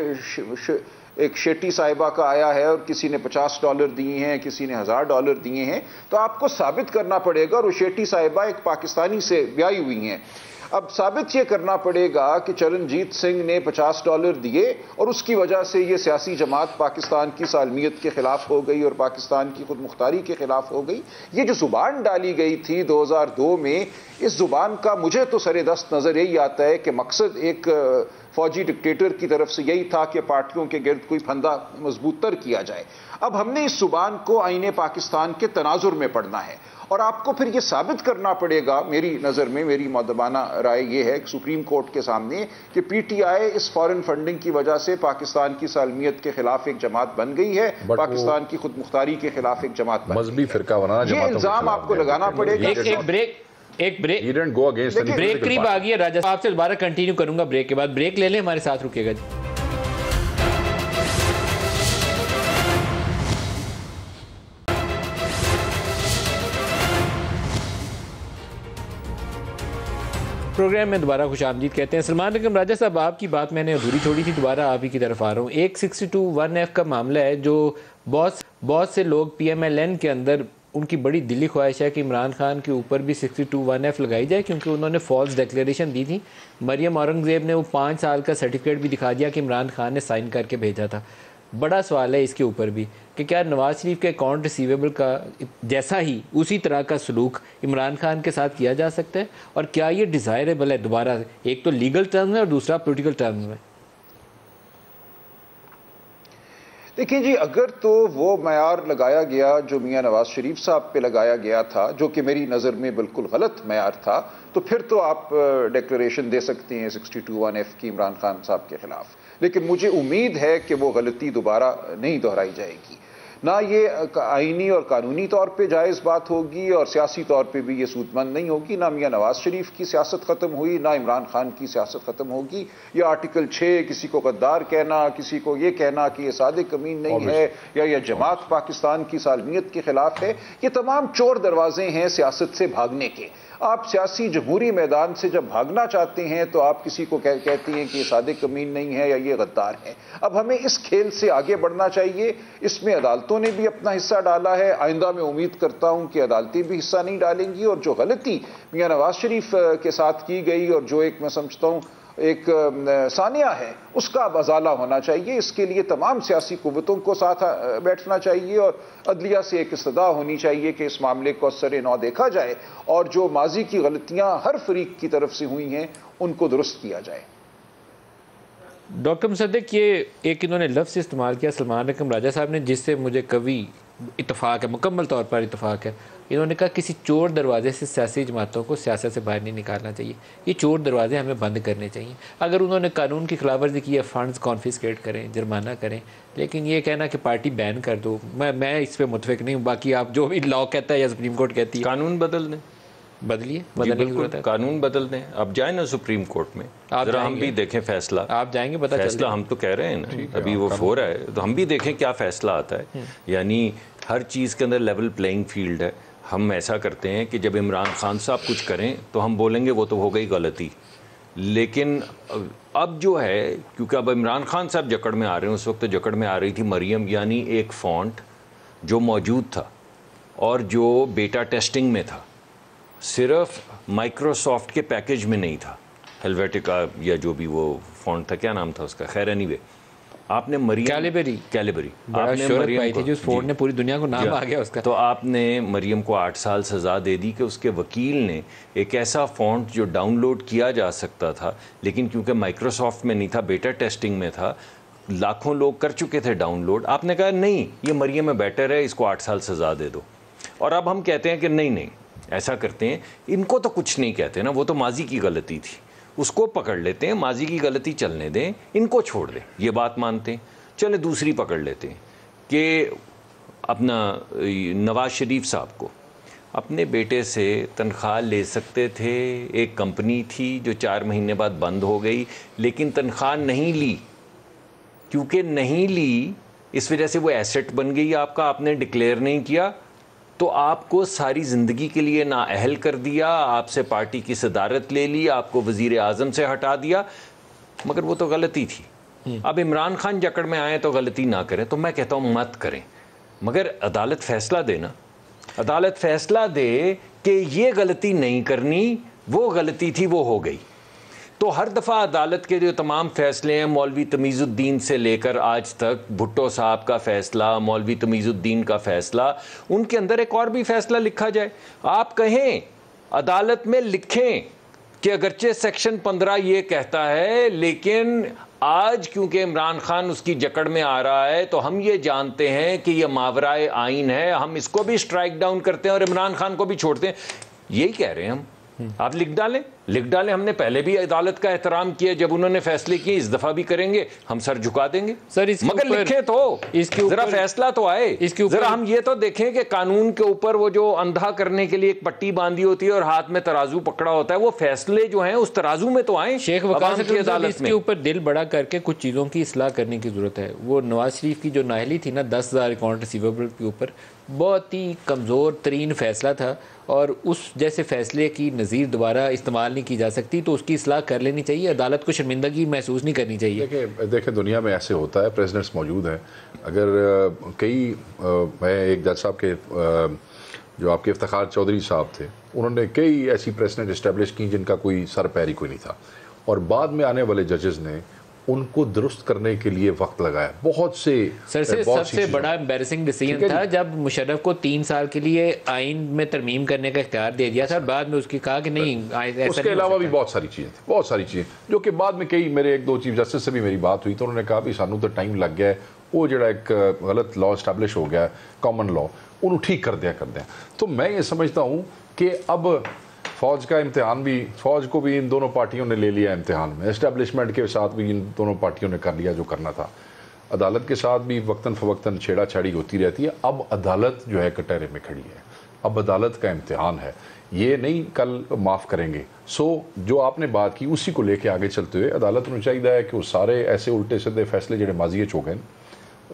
एक शेट्टी साहिबा का आया है और किसी ने $50 दिए हैं, किसी ने $1000 दिए हैं, तो आपको साबित करना पड़ेगा। और वो शेट्टी साहिबा एक पाकिस्तानी से ब्याही हुई हैं। अब साबित ये करना पड़ेगा कि चरणजीत सिंह ने $50 दिए और उसकी वजह से ये सियासी जमात पाकिस्तान की सालमियत के खिलाफ हो गई और पाकिस्तान की खुद मुख्तारी के खिलाफ हो गई। ये जो जुबान डाली गई थी 2002 में, इस जुबान का मुझे तो सरे दस्त नजर यही आता है कि मकसद एक फौजी डिक्टेटर की तरफ से यही था कि पार्टियों के गिर्द कोई फंदा मजबूत तर किया जाए। अब हमने इस जुबान को आईने पाकिस्तान के तनाजुर में पढ़ना है और आपको फिर यह साबित करना पड़ेगा, मेरी नज़र में, मेरी मौदबाना राय यह है सुप्रीम कोर्ट के सामने कि पीटीआई इस फॉरेन फंडिंग की वजह से पाकिस्तान की सालमियत के खिलाफ एक जमात बन गई है, पाकिस्तान की खुद मुख्तारी के खिलाफ एक जमात बन गई है। फिरका बनाना, ये इल्जाम आपको लगाना पड़ेगा। एक ब्रेक एक ब्रेक ब्रेक करीब आ गई है राजा, आपसे दोबारा कंटिन्यू करूंगा ब्रेक के बाद। ब्रेक ले लें, हमारे साथ रुकेगा जी। प्रोग्राम में दोबारा खुश आमदीद कहते हैं। सलमान अकरम राजा साहब, आपकी बात मैंने अधूरी छोड़ी थी, दोबारा आप ही की तरफ आ रहा हूँ। एक 62(1)(f) का मामला है जो बहुत से लोग PMLN के अंदर उनकी बड़ी दिली ख्वाहिश है कि इमरान खान के ऊपर भी 62(1)(f) लगाई जाए, क्योंकि उन्होंने फॉल्स डिक्लेरेशन दी थी। मरियम औरंगज़ेब ने वो 5 साल का सर्टिफिकेट भी दिखा दिया कि इमरान खान ने साइन करके भेजा था। बड़ा सवाल है इसके ऊपर भी कि क्या नवाज शरीफ के अकाउंट रिसीवेबल का जैसा ही उसी तरह का सलूक इमरान खान के साथ किया जा सकता है, और क्या ये डिज़ायरेबल है? दोबारा एक तो लीगल टर्म्स में और दूसरा पॉलिटिकल टर्म्स में। देखिए जी, अगर तो वो मयार लगाया गया जो मियां नवाज शरीफ साहब पे लगाया गया था, जो कि मेरी नज़र में बिल्कुल गलत मयार था, तो फिर तो आप डिक्लेरेशन दे सकते हैं 62(1)(f) की इमरान खान साहब के खिलाफ। लेकिन मुझे उम्मीद है कि वो गलती दोबारा नहीं दोहराई जाएगी। ना ये आईनी और कानूनी तौर पे जायज़ बात होगी और सियासी तौर पे भी ये सूदमंद नहीं होगी। ना मियां नवाज शरीफ की सियासत ख़त्म हुई, ना इमरान खान की सियासत ख़त्म होगी। ये आर्टिकल 6 किसी को गद्दार कहना, किसी को ये कहना कि ये सादिक अमीन नहीं है या ये जमात पाकिस्तान की सालमियत के खिलाफ है, ये तमाम चोर दरवाजे हैं सियासत से भागने के। आप सियासी जमहूरी मैदान से जब भागना चाहते हैं तो आप किसी को कहते हैं कि ये सादिक अमीन नहीं है या ये गद्दार है। अब हमें इस खेल से आगे बढ़ना चाहिए। इसमें अदालतों ने भी अपना हिस्सा डाला है, आइंदा मैं उम्मीद करता हूं कि अदालतें भी हिस्सा नहीं डालेंगी। और जो गलती मियां नवाज शरीफ के साथ की गई और जो एक मैं समझता हूं एक सानिया है, उसका अब अजाला होना चाहिए। इसके लिए तमाम सियासी कुव्वतों को साथ बैठना चाहिए और अदलिया से एक इस्तदा होनी चाहिए कि इस मामले को असर नौ देखा जाए और जो माजी की गलतियां हर फरीक की तरफ से हुई हैं उनको दुरुस्त किया जाए। डॉक्टर मुसद्दिक, ये एक इन्होंने लफ्ज़ इस्तेमाल किया सलमान अकरम राजा साहब ने, जिससे मुझे कभी इत्तफाक है, मुकम्मल तौर पर इत्तफाक है। इन्होंने कहा किसी चोर दरवाजे से सियासी जमातों को सियासत से बाहर नहीं निकालना चाहिए, ये चोर दरवाजे हमें बंद करने चाहिए। अगर उन्होंने कानून की खिलाफवर्जी की है, फ़ंड्स कॉन्फिस्केट करें, जुर्माना करें, लेकिन ये कहना कि पार्टी बैन कर दो, मैं इस पर मुतफिक नहीं हूँ। बाकी आप जो भी लॉ कहता है या सुप्रीम कोर्ट कहती है, कानून बदल दें, बदलिए, कानून बदल दें। अब जाए ना सुप्रीम कोर्ट में, जरा हम भी देखें फैसला। आप जाएंगे, पता फैसला हम तो कह रहे हैं ना, अभी वो हो रहा है, तो हम भी देखें क्या फैसला आता है। यानी हर चीज़ के अंदर लेवल प्लेइंग फील्ड है। हम ऐसा करते हैं कि जब इमरान खान साहब कुछ करें तो हम बोलेंगे वो तो हो गई गलती, लेकिन अब जो है, क्योंकि अब इमरान खान साहब जकड़ में आ रहे हैं, उस वक्त जकड़ में आ रही थी मरियम, यानी एक फ़ॉन्ट जो मौजूद था और जो बेटा टेस्टिंग में था, सिर्फ माइक्रोसॉफ्ट के पैकेज में नहीं था, हेल्वेटिका या जो भी वो फ़ॉन्ट था, क्या नाम था उसका, खैर एनीवे, आपने मरियम कैलिबरी आपने मरियम को, जिस फोन ने पूरी दुनिया को नाम आ गया उसका, तो आपने मरियम को 8 साल सज़ा दे दी कि उसके वकील ने एक ऐसा फ़ॉन्ट जो डाउनलोड किया जा सकता था, लेकिन क्योंकि माइक्रोसॉफ्ट में नहीं था, बेटा टेस्टिंग में था, लाखों लोग कर चुके थे डाउनलोड, आपने कहा नहीं ये मरियम में बेटर है, इसको 8 साल सज़ा दे दो। और अब हम कहते हैं कि नहीं ऐसा करते हैं, इनको तो कुछ नहीं कहते ना, वो तो माजी की गलती थी, उसको पकड़ लेते हैं, माजी की गलती चलने दें, इनको छोड़ दें, ये बात मानते हैं। चले दूसरी पकड़ लेते हैं कि अपना नवाज शरीफ साहब को अपने बेटे से तनख्वाह ले सकते थे। एक कंपनी थी जो 4 महीने बाद बंद हो गई, लेकिन तनख्वाह नहीं ली, क्योंकि नहीं ली इस वजह से वो एसेट बन गई आपका, आपने डिक्लेयर नहीं किया, तो आपको सारी ज़िंदगी के लिए नाअहल कर दिया, आपसे पार्टी की सदारत ले ली, आपको वज़ीर आज़म से हटा दिया, मगर वो तो गलती थी। अब इमरान खान जकड़ में आए तो गलती ना करें, तो मैं कहता हूँ मत करें, मगर अदालत फ़ैसला दे ना, अदालत फ़ैसला दे कि ये गलती नहीं करनी, वो गलती थी, वो हो गई। तो हर दफ़ा अदालत के जो तमाम फ़ैसले हैं, मौलवी तमीज़ुद्दीन से लेकर आज तक, भुट्टो साहब का फ़ैसला, मौलवी तमीज़ुद्दीन का फ़ैसला, उनके अंदर एक और भी फ़ैसला लिखा जाए। आप कहें, अदालत में लिखें कि अगरचे सेक्शन 15 ये कहता है, लेकिन आज क्योंकि इमरान खान उसकी जकड़ में आ रहा है, तो हम ये जानते हैं कि यह मावराए आइन है, हम इसको भी स्ट्राइक डाउन करते हैं और इमरान खान को भी छोड़ते हैं। यही कह रहे हैं हम, आप लिख डालें। लिख डालें, हमने पहले भी अदालत का एहतराम किया जब उन्होंने फैसले किए, इस दफा भी करेंगे, हम सर झुका देंगे सर। मगर लिखे तो जरा फैसला तो आए, जरा हम ये तो देखें कि कानून के ऊपर वो जो अंधा करने के लिए एक पट्टी बांधी होती है और हाथ में तराजू पकड़ा होता है, वो फैसले जो हैं उस तराजू में तो आए। शेख वकास की अदालत में ऊपर दिल बड़ा करके कुछ चीज़ों की इस्लाह करने की जरूरत है। वो नवाज शरीफ की जो नाहली थी ना 10,000 अकाउंट रिसीवेबल के ऊपर, बहुत ही कमज़ोर तरीन फैसला था और उस जैसे फैसले की नज़ीर दोबारा इस्तेमाल नहीं की जा सकती, तो उसकी इस्लाह कर लेनी चाहिए। अदालत को शर्मिंदगी महसूस नहीं करनी चाहिए। देखिए दुनिया में ऐसे होता है, प्रेसिडेंट्स मौजूद हैं। अगर मैं एक जज साहब के जो आपके इफ्तिखार चौधरी साहब थे, उन्होंने कई ऐसी प्रेसिडेंट इस्टेब्लिश की जिनका कोई सर पैर ही कोई नहीं था, और बाद में आने वाले जजेस ने उनको दुरुस्त करने के लिए वक्त लगाया। बहुत से सर से सबसे बड़ा एम्बैरेसिंग डिसीजन था जब मुशर्रफ को 3 साल के लिए आइन में तरमीम करने का इख्तियार दे दिया था और बाद में उसकी कहा कि नहीं। उसके अलावा भी बहुत सारी चीज़ें थी, बहुत सारी चीज़ें जो कि बाद में कई मेरे 1-2 चीफ जस्टिस से भी मेरी बात हुई तो उन्होंने कहा भी सानू तो टाइम लग गया है, वो जो एक गलत लॉ इस्टेब्लिश हो गया कॉमन लॉ, उन्होंने ठीक कर दिया। तो मैं ये समझता हूँ कि अब फ़ौज का इम्तिहान भी, फ़ौज को भी इन दोनों पार्टियों ने ले लिया इम्तिहान में, एस्टेब्लिशमेंट के साथ भी इन दोनों पार्टियों ने कर लिया जो करना था, अदालत के साथ भी वक्तन फ़वक्तन छेड़ा छाड़ी होती रहती है। अब अदालत जो है कटहरे में खड़ी है, अब अदालत का इम्तिहान है, ये नहीं कल माफ़ करेंगे। सो जो आपने बात की उसी को लेके आगे चलते हुए अदालत को चाहिए है कि वो सारे ऐसे उल्टे सीधे फैसले जो माजी हो गए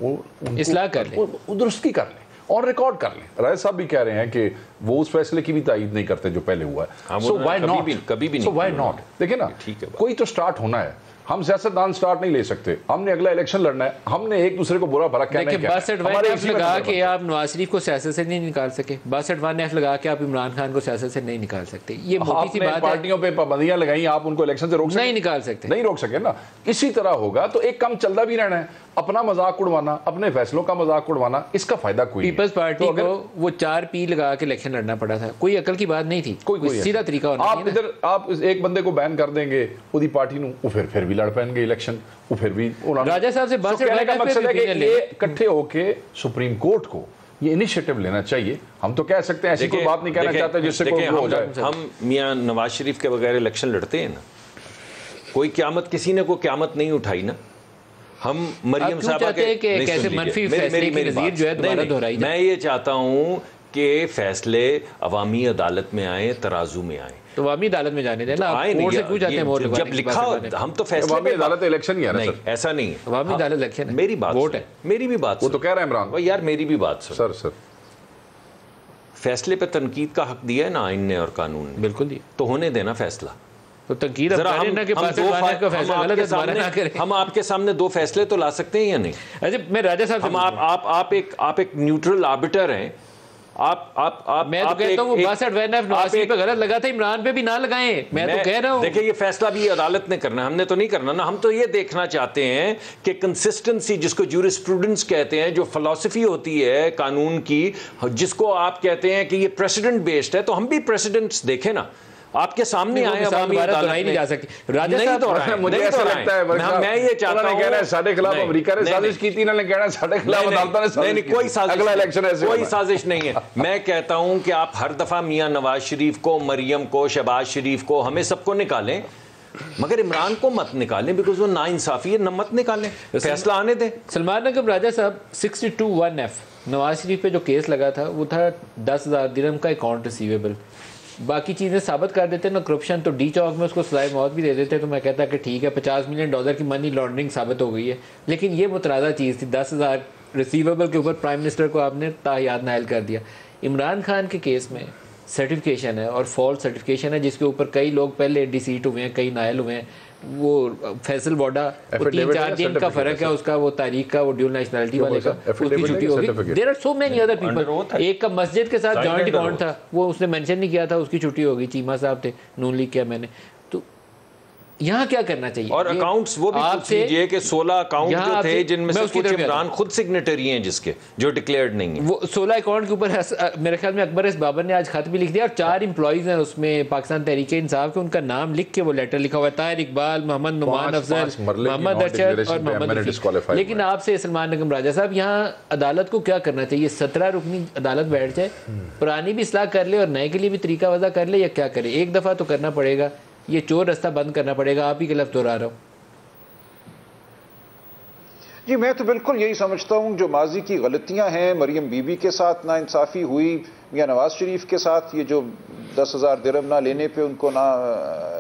वो इस्लाह कर लें, दुरुस्ती कर लें और रिकॉर्ड कर लें। राय साहब भी कह रहे हैं कि वो उस फैसले की भी तायीद नहीं करते जो पहले हुआ है। सो व्हाई नॉट, कभी भी सो व्हाई नॉट। देखिए ना, ठीक है, कोई तो स्टार्ट होना है। हम सियासतदान स्टार्ट नहीं ले सकते, हमने अगला इलेक्शन लड़ना है, हमने एक दूसरे को बुरा भला कहना है। बस एडवांस लगा के आप नवाज शरीफ को सियासत से नहीं निकाल सके, बस एडवांस लगा के आप इमरान खान को सियासत से नहीं निकाल सकते। ये मोटी सी बात है। पार्टियों पे पाबंदियां लगाई, आप उनको इलेक्शन से रोक नहीं निकाल सकते, नहीं रोक सके ना। इसी तरह होगा तो एक काम चलता भी रहना है, अपना मजाक उड़वाना, अपने फैसलों का मजाक उड़वाना, इसका फायदा कोई नहीं। पीपल्स पार्टी को वो 4P लगा के इलेक्शन लड़ना पड़ा था, कोई अकल की बात नहीं थी, कोई सीधा तरीका होना। आप इधर आप एक बंदे को बैन कर देंगे, पूरी पार्टी वो फिर भी लड़ पाएंगे इलेक्शन, वो फिर भी राजा साहब से बात कहने का मकसद है कि ये इकट्ठे होके सुप्रीम कोर्ट को ये इनिशिएटिव लेना चाहिए। हम तो कह सकते हैं ऐसी कोई बात नहीं कहना चाहते जिससे कोई हो जाए। हम मियां नवाज शरीफ के बगैर इलेक्शन लड़ते हैं ना, कोई क़यामत, किसी ने कोई क़यामत नहीं उठाई ना। हम मरियम साहबा के कैसे मनफी फैसले की नज़ीर जो है दोबारा दोहराई जाए। मैं ये चाहता हूँ कि फैसले अवामी अदालत में आए, तराजू में आए। तो अवामी अदालत में जाने देना, कोर्ट से क्यों जाते हैं मोहर लगवाने? जब लिखा हम तो फैसले अवामी अदालत इलेक्शन ही है ना सर, ऐसा नहीं है। अवामी अदालत इलेक्शन है, मेरी बात वोट है, मेरी भी बात। वो तो कह रहे हैं इमरान यार, मेरी भी बात सुन सर। फैसले पे तनकीद का हक दिया है ना आइन ने और कानून ने, बिल्कुल दिया, तो होने देना फैसला। तो तनकीद हम आपके सामने 2 फैसले तो ला सकते हैं या नहीं? अच्छा, मैं राजा साहब, आप एक न्यूट्रल आर्बिटर हैं। मैं तो कहता हूं बासठ नवाज शरीफ पे गलत लगा था, इमरान पे भी ना लगाएं। मैं तो कह रहा हूं, देखिए ये फैसला भी अदालत ने करना है, हमने तो नहीं करना ना। हम तो ये देखना चाहते हैं कि कंसिस्टेंसी, जिसको ज्यूरिस्प्रूडेंस कहते हैं, जो फिलॉसफी होती है कानून की, जिसको आप कहते हैं कि ये प्रेसिडेंट बेस्ड है, तो हम भी प्रेसिडेंट्स देखें ना। आपके सामने आए अवामी अदालत नहीं जा सकती। राजा साहब, मुझे ऐसा लगता है मैं ये चाहता हूं, कहना है साडे खिलाफ अमेरिका ने साजिश की थी, इन्होंने कहना साडे खिलाफ अदालत ने साजिश की। कोई साजिश, अगला इलेक्शन ऐसे कोई साजिश नहीं है। मैं कहता हूं कि आप हर दफा मियां नवाज शरीफ को, मरियम को, शहबाज शरीफ को, हमें सबको निकालें, मगर इमरान को मत निकालें, बिकॉज वो नाइंसाफी है। मत निकालें, फैसला आने दें। सलमान नकब राजा साहब 62(1)(f) नवाज शरीफ पे जो केस लगा था वो था 10,000 दिरहम का अकाउंट रिसीवेबल। बाकी चीज़ें साबित कर देते ना, करप्शन, तो डी चौक में उसको सजाए मौत भी दे देते। तो मैं कहता कि ठीक है, $50 मिलियन की मनी लॉन्ड्रिंग साबित हो गई है। लेकिन ये मुतराज़ा चीज़ थी, 10,000 रिसीवेबल के ऊपर प्राइम मिनिस्टर को आपने ताहियात नायल कर दिया। इमरान खान के केस में सर्टिफिकेशन है और फॉल्स सर्टिफिकेशन है, जिसके ऊपर कई लोग पहले डिसीट हुए हैं, कई नायल हुए हैं। वो फैसल बोडा 3-4 दिन का फर्क है उसका, वो तारीख का, वो ड्यूल नेशनलिटी वाले का, उसकी छुट्टी होगी। There are so many other people. एक का मस्जिद के साथ जॉइंट अकाउंट था, वो उसने मेंशन नहीं किया था, उसकी छुट्टी होगी। चीमा साहब थे, नून लीग किया मैंने। तो यहाँ क्या करना चाहिए? और अकाउंट्स वो भी पूछ लीजिए कि 16 अकाउंट जो थे जिनमें से कुछ इमरान खुद सिग्नेटरी हैं, जिसके जो डिक्लेयर्ड नहीं है। वो 16 अकाउंट के ऊपर मेरे ख्याल में अकबर बाबर ने आज खत भी लिख दिया, और 4 एम्प्लॉइज हैं उसमें पाकिस्तान तहरीक इंसाफ के, उनका नाम लिख के वो लेटर लिखा हुआ है, ताहिर इकबाल, मोहम्मद नुमान अफजल, मोहम्मद अरशद और मोहम्मद रफीक। लेकिन आपसे सलमान नकम राजा साहब, यहाँ अदालत को क्या करना चाहिए? 17 रुकनी अदालत बैठ जाए, पुरानी भी इस्लाह कर ले और नए के लिए भी तरीका वजह कर ले, या क्या करे? एक दफ़ा तो करना पड़ेगा, ये चोर रास्ता बंद करना पड़ेगा। आप ही के लफ्ज़ दोहरा रहा हूँ। जी मैं तो बिल्कुल यही समझता हूँ, जो माजी की गलतियां हैं, मरियम बीबी के साथ नाइंसाफ़ी हुई, मियां नवाज शरीफ के साथ ये जो 10,000 दिरहम ना लेने पे उनको ना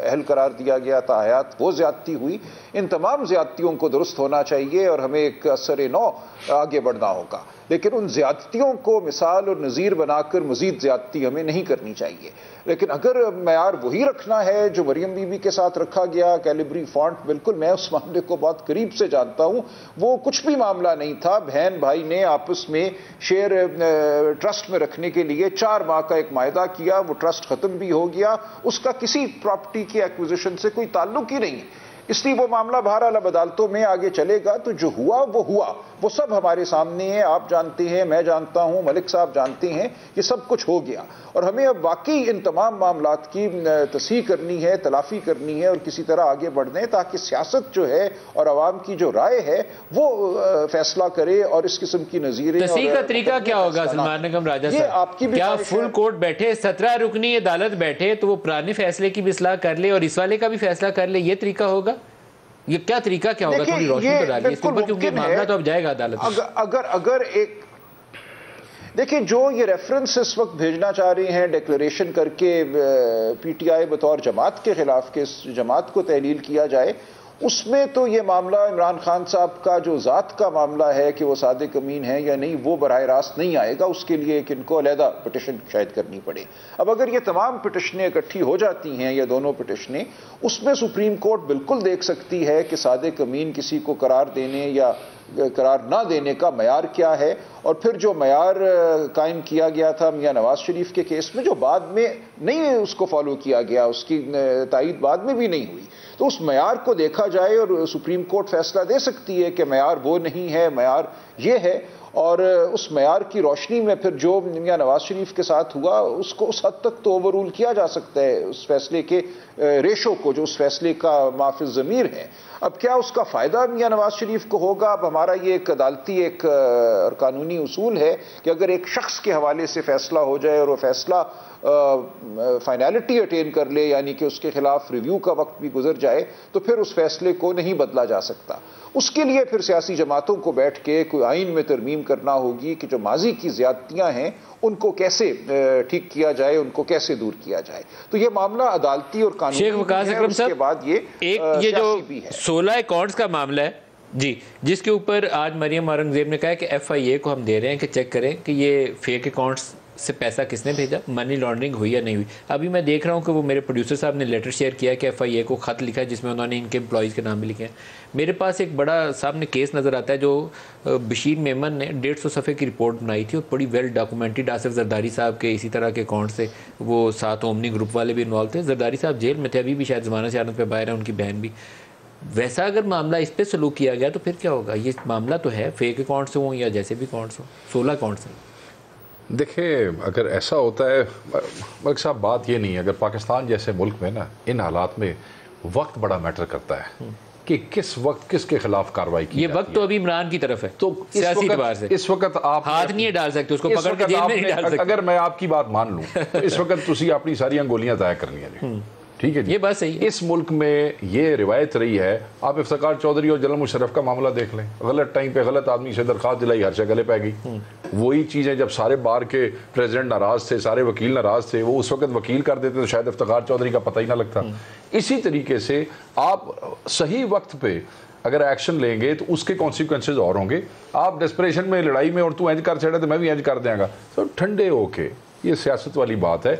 अहल करार दिया गया था, हयात वो ज्यादती हुई, इन तमाम ज्यादतियों को दुरुस्त होना चाहिए और हमें एक असर नौ आगे बढ़ना होगा। लेकिन उन ज्यादतियों को मिसाल और नज़ीर बनाकर मजीद ज्यादती हमें नहीं करनी चाहिए। लेकिन अगर मयार वही रखना है जो मरियम बीबी के साथ रखा गया, कैलिब्री फॉन्ट, बिल्कुल मैं उस मामले को बहुत करीब से जानता हूं, वो कुछ भी मामला नहीं था। बहन भाई ने आपस में शेयर ट्रस्ट में रखने के लिए 4 माह का एक मायदा किया, वो ट्रस्ट खत्म भी हो गया, उसका किसी प्रॉपर्टी की एक्विजिशन से कोई ताल्लुक ही नहीं है, इसलिए वो मामला बहरहाल अब अदालतों में आगे चलेगा। तो जो हुआ, वो सब हमारे सामने है, आप जानते हैं, मैं जानता हूं, मलिक साहब जानते हैं, ये सब कुछ हो गया और हमें अब वाकई इन तमाम मामलात की तस्हीह करनी है, तलाफी करनी है और किसी तरह आगे बढ़ने, ताकि सियासत जो है और अवाम की जो राय है वो फैसला करे और इस किस्म की नज़ीरें। तस्हीह का तरीका क्या होगा सलमान निगम राजा साहब? आपकी क्या फुल कोर्ट बैठे, 17 रुकनी अदालत बैठे तो वो पुराने फैसले की भी इस्लाह कर ले और इस वाले का भी फैसला कर ले, ये तरीका होगा? ये क्या तरीका क्या होगा? थोड़ी रोशनी तो डालिए इसके ऊपर, क्योंकि मामला तो अब जाएगा अदालत। अगर एक देखिए, जो ये रेफरेंस इस वक्त भेजना चाह रहे हैं डिक्लेरेशन करके पीटीआई बतौर जमात के खिलाफ के जमात को तहलील किया जाए, उसमें तो ये मामला इमरान खान साहब का जो ज़ात का मामला है कि वो सादिक अमीन है या नहीं, वो बराह रास्त नहीं आएगा, उसके लिए एक इनको अलहदा पिटिशन शायद करनी पड़े। अब अगर ये तमाम पिटिशनें इकट्ठी हो जाती हैं, या दोनों पिटिशनें, उसमें सुप्रीम कोर्ट बिल्कुल देख सकती है कि सादिक अमीन किसी को करार देने या करार ना देने का मयार क्या है, और फिर जो मयार कायम किया गया था मियां नवाज शरीफ के केस में, जो बाद में नहीं उसको फॉलो किया गया, उसकी तायीद बाद में भी नहीं हुई, तो उस मयार को देखा जाए और सुप्रीम कोर्ट फैसला दे सकती है कि मयार वो नहीं है, मयार ये है, और उस मयार की रोशनी में फिर जो मियां नवाज शरीफ के साथ हुआ उसको उस हद तक तो ओवररूल किया जा सकता है, उस फैसले के रेशो को, जो उस फैसले का माफिज ज़मीर है। अब क्या उसका फ़ायदा मियां नवाज शरीफ को होगा? अब हमारा ये एक अदालती एक और कानूनी उसूल है कि अगर एक शख्स के हवाले से फैसला हो जाए और वो फैसला फाइनलिटी अटेन कर ले, यानी कि उसके खिलाफ रिव्यू का वक्त भी गुजर जाए, तो फिर उस फैसले को नहीं बदला जा सकता। उसके लिए फिर सियासी जमातों को बैठ के कोई आइन में तरमीम करना होगी कि जो माजी की ज्यादतियां हैं उनको कैसे ठीक किया जाए, उनको कैसे दूर किया जाए। तो ये मामला अदालती और कानूनी शेख वकास अकरम साहब, बाद ये जो 16 अकाउंट्स का मामला है जी, जिसके ऊपर आज मरियम औरंगजेब ने कहा कि FIA को हम दे रहे हैं कि चेक करें कि ये फेक अकाउंट्स से पैसा किसने भेजा, मनी लॉन्ड्रिंग हुई या नहीं हुई। अभी मैं देख रहा हूँ कि वो मेरे प्रोड्यूसर साहब ने लेटर शेयर किया कि FIA को ख़त लिखा है जिसमें उन्होंने इनके एम्प्लॉयज़ के नाम भी लिखे हैं। मेरे पास एक बड़ा सामने केस नज़र आता है जो बशीर मेमन ने 150 सफ़े की रिपोर्ट बनाई थी और बड़ी वेल डॉक्यूमेंटेड। आसिफ जरदारी साहब के इसी तरह के अकाउंट से वो 7 ओमनी ग्रुप वाले भी इन्वॉल्व थे। जरदारी साहब जेल में थे, अभी भी शायद ज़मानत शहादत पे बाहर है, उनकी बहन भी। वैसा अगर मामला इस पर सलूक किया गया तो फिर क्या होगा? ये मामला तो है फेक अकाउंट्स हों या जैसे भी अकाउंट्स हों, 16 अकाउंट्स हैं। देखिए, अगर ऐसा होता है मलिक साहब, बात ये नहीं है, अगर पाकिस्तान जैसे मुल्क में ना इन हालात में वक्त बड़ा मैटर करता है कि किस वक्त किसके खिलाफ कार्रवाई की। ये वक्त तो अभी इमरान की तरफ है, तो सियासी एतबार से इस वक्त आप हाथ नहीं डाल सकते, उसको पकड़ के जेल में नहीं डाल सकते। अगर मैं आपकी बात मान लूं तो इस वक्त तुसी अपनी सारी अंगोलियां तय करनी है। ठीक है जी, ये बात सही है। इस मुल्क में ये रिवायत रही है, आप इफ्तिकार चौधरी और जनरल मुशर्रफ का मामला देख लें, गलत टाइम पे गलत आदमी से दरखास्त दिलाई, हर जगह गले पै गई। वही चीज़ें जब सारे बार के प्रेसिडेंट नाराज थे, सारे वकील नाराज थे, वो उस वक्त वकील कर देते तो शायद इफ्तिकार चौधरी का पता ही ना लगता। इसी तरीके से आप सही वक्त पे अगर एक्शन लेंगे तो उसके कॉन्सिक्वेंसेज और होंगे। आप डेस्परेशन में, लड़ाई में और तू इंज कर छेड़ा तो मैं भी इंज कर देंगा, तो ठंडे होके, ये सियासत वाली बात है।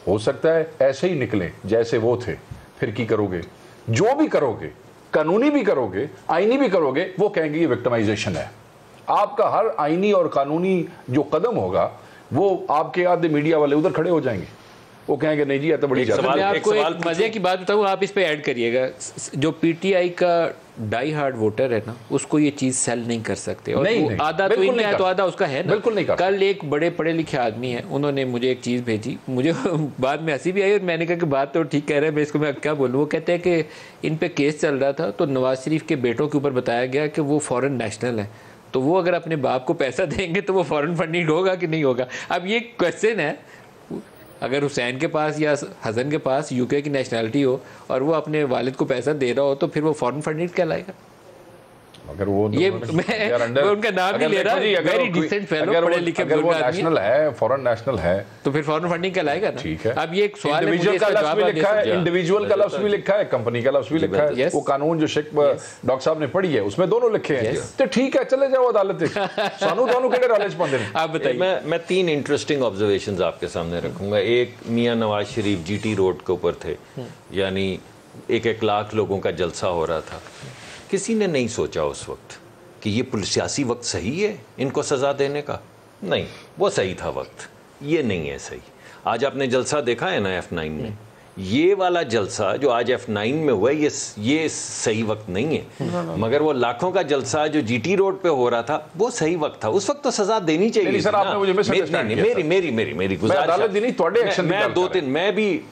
हो सकता है ऐसे ही निकलें जैसे वो थे, फिर की करोगे? जो भी करोगे, कानूनी भी करोगे, आईनी भी करोगे, वो कहेंगे ये विक्टिमाइजेशन है। आपका हर आईनी और कानूनी जो कदम होगा वो आपके आधे मीडिया वाले उधर खड़े हो जाएंगे, वो कहेंगे नहीं जी ये तो बड़ी मैं आपको एक मजे की बात बताऊं, आप इस पे ऐड करिएगा। जो PTI का डाई हार्ड वोटर है ना, उसको ये चीज सेल नहीं कर सकते, और नहीं, आधा तो इनका है तो आधा उसका है ना। बिल्कुल नहीं कर। कल एक बड़े पढ़े लिखे आदमी है, उन्होंने मुझे एक चीज भेजी, मुझे बाद में हंसी भी आई और मैंने कहा कि बात तो ठीक कह रहे हैं, मैं इसको मैं क्या बोलूँ। वो कहते हैं कि इन पे केस चल रहा था तो नवाज शरीफ के बेटों के ऊपर बताया गया कि वो फॉरेन नेशनल है, तो वो अगर अपने बाप को पैसा देंगे तो वो फॉरेन फंडिंग होगा कि नहीं होगा। अब ये क्वेश्चन है, अगर हुसैन के पास या हसन के पास यूके की नेशनैलिटी हो और वो अपने वालिद को पैसा दे रहा हो तो फिर वो फॉरेन फंडिंग कहलाएगा। अगर वो ये मैं उनका नाम नहीं ले रहा, वेरी डिसेंट फेलो, पढ़े लिखे अगर वो नेशनल है, फॉरेन नेशनल है, तो फिर फॉरेन फंडिंग कहलाएगा ना। ठीक है। अब ये एक सवाल है, इंडिविजुअल का लफ्ज भी लिखा है, इंडिविजुअल का लफ्ज भी लिखा है, कंपनी का लफ्ज भी लिखा है। वो कानून जो शेख डॉक्टर साहब ने पढ़ी है उसमें दोनों लिखे हैं। तो ठीक है, चले जाओ अदालत। सानू दोनों के नॉलेज पाते हैं। आप बताइए। मैं 3 इंटरेस्टिंग ऑब्जर्वेशंस आपके सामने रखूंगा। एक, मियां नवाज शरीफ जीटी रोड के ऊपर थे, यानी 1-1 लाख लोगों का जलसा हो रहा था। किसी ने नहीं सोचा उस वक्त कि ये सियासी वक्त सही है इनको सज़ा देने का। नहीं, वो सही था वक्त, ये नहीं है सही। आज आपने जलसा देखा है ना F9 में, ये वाला जलसा जो आज F9 में हुआ है, ये सही वक्त नहीं है। मगर वो लाखों का जलसा जो जीटी रोड पे हो रहा था, वो सही वक्त था। उस वक्त तो सजा देनी चाहिए। सर, आपने मुझे मेरी गुजारिश, मैं 2-3 मैं भी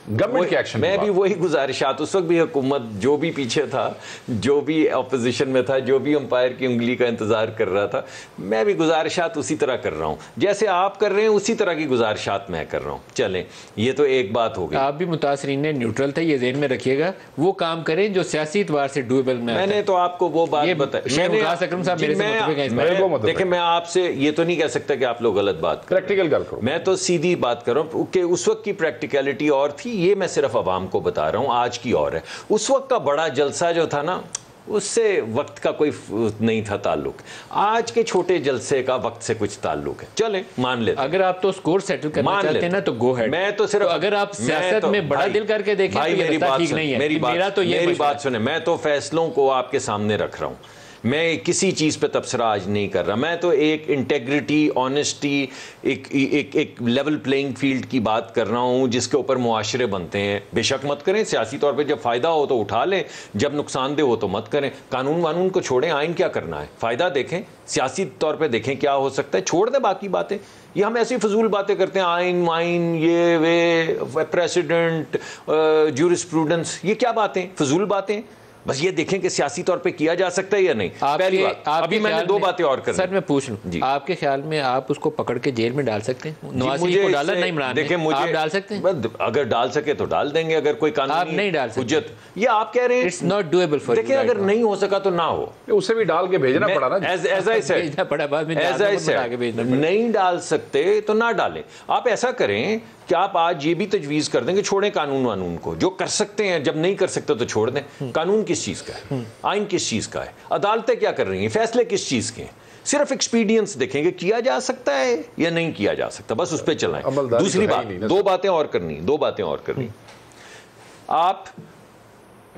गवर्नमेंट के एक्शन, मैं भी वही गुजारिशात, उस वक्त भी हुकूमत जो भी पीछे था, जो भी अपोजिशन में था, जो भी अंपायर की उंगली का इंतजार कर रहा था, मैं भी गुजारिशात उसी तरह कर रहा हूं। जैसे आप कर रहे हैं उसी तरह की गुजारिशात मैं कर रहा हूं। चलें, ये तो एक बात हो गई। आप भी मुतासरीन ने न्यूट्रल थे, ये ज़हन में रखिएगा। वो काम करें जो सियासी एतबार से डूएबल में। मैंने तो आपको वो बात बताई। देखिए, मैं आपसे ये तो नहीं कह सकता कि आप लोग गलत बात प्रैक्टिकल गल करो, मैं तो सीधी बात कर रहा हूं कि उस वक्त की प्रैक्टिकलिटी और थी, ये मैं सिर्फ अवाम को बता रहा हूं। आज की और है। उस वक्त का बड़ा जलसा जो था ना, उससे वक्त का कोई नहीं था ताल्लुक। आज के छोटे जलसे का वक्त से कुछ ताल्लुक है। चले, मान लेते। अगर आप तो स्कोर सेटल करना चाहते हैं ना तो गो हेड। मैं तो सिर्फ, तो अगर आप सियासत में बड़ा दिल करके देखें भाई, तो मेरी बात ठीक नहीं है। मेरी बात सुने। मैं तो फैसलों को आपके सामने रख रहा हूं। मैं किसी चीज़ पे तबसरा आज नहीं कर रहा। मैं तो एक इंटेग्रिटी, ऑनेस्टी, एक लेवल प्लेइंग फील्ड की बात कर रहा हूँ जिसके ऊपर मुआशरे बनते हैं। बेशक मत करें सियासी तौर पे, जब फ़ायदा हो तो उठा लें, जब नुकसानदेह हो तो मत करें। कानून वानून को छोड़ें, आइन क्या करना है, फ़ायदा देखें, सियासी तौर पर देखें क्या हो सकता है, छोड़ दें बाकी बातें। ये हम ऐसी फजूल बातें करते हैं, आइन वाइन, ये वे, प्रेसिडेंट, जूरिस्प्रूडेंस, ये क्या बातें, फजूल बातें। बस ये देखें कि सियासी तौर पे किया जा सकता है या नहीं। पहली बात। अभी मैंने 2 बातें और कर, सर मैं पूछ लूं, आपके ख्याल में आप उसको पकड़ के जेल में डाल सकते हैं? नवाज शरीफ को डाला नहीं, इमरान ने, आप डाल सकते हैं? अगर डाल सके तो डाल देंगे, अगर कोई कानून आप नहीं डाल सकते। ये आप कह रहे हैं इट्स नॉट डूएबल फॉर। देखिए, अगर नहीं हो सका तो ना हो, उसे भी डाल के भेजना पड़ा ना। नहीं डाल सकते तो ना डालें। आप ऐसा करें कि आप आज ये भी तजवीज कर दें कि छोड़ें कानून वानून को, जो कर सकते हैं, जब नहीं कर सकते तो छोड़ दें। कानून किस चीज़ का है, आइन किस चीज़ का है, अदालतें क्या कर रही हैं, फैसले किस चीज़ के हैं। सिर्फ एक्सपीडियंस देखेंगे किया जा सकता है या नहीं किया जा सकता, बस उस पर चलाएं। दूसरी बात, 2 बातें और करनी।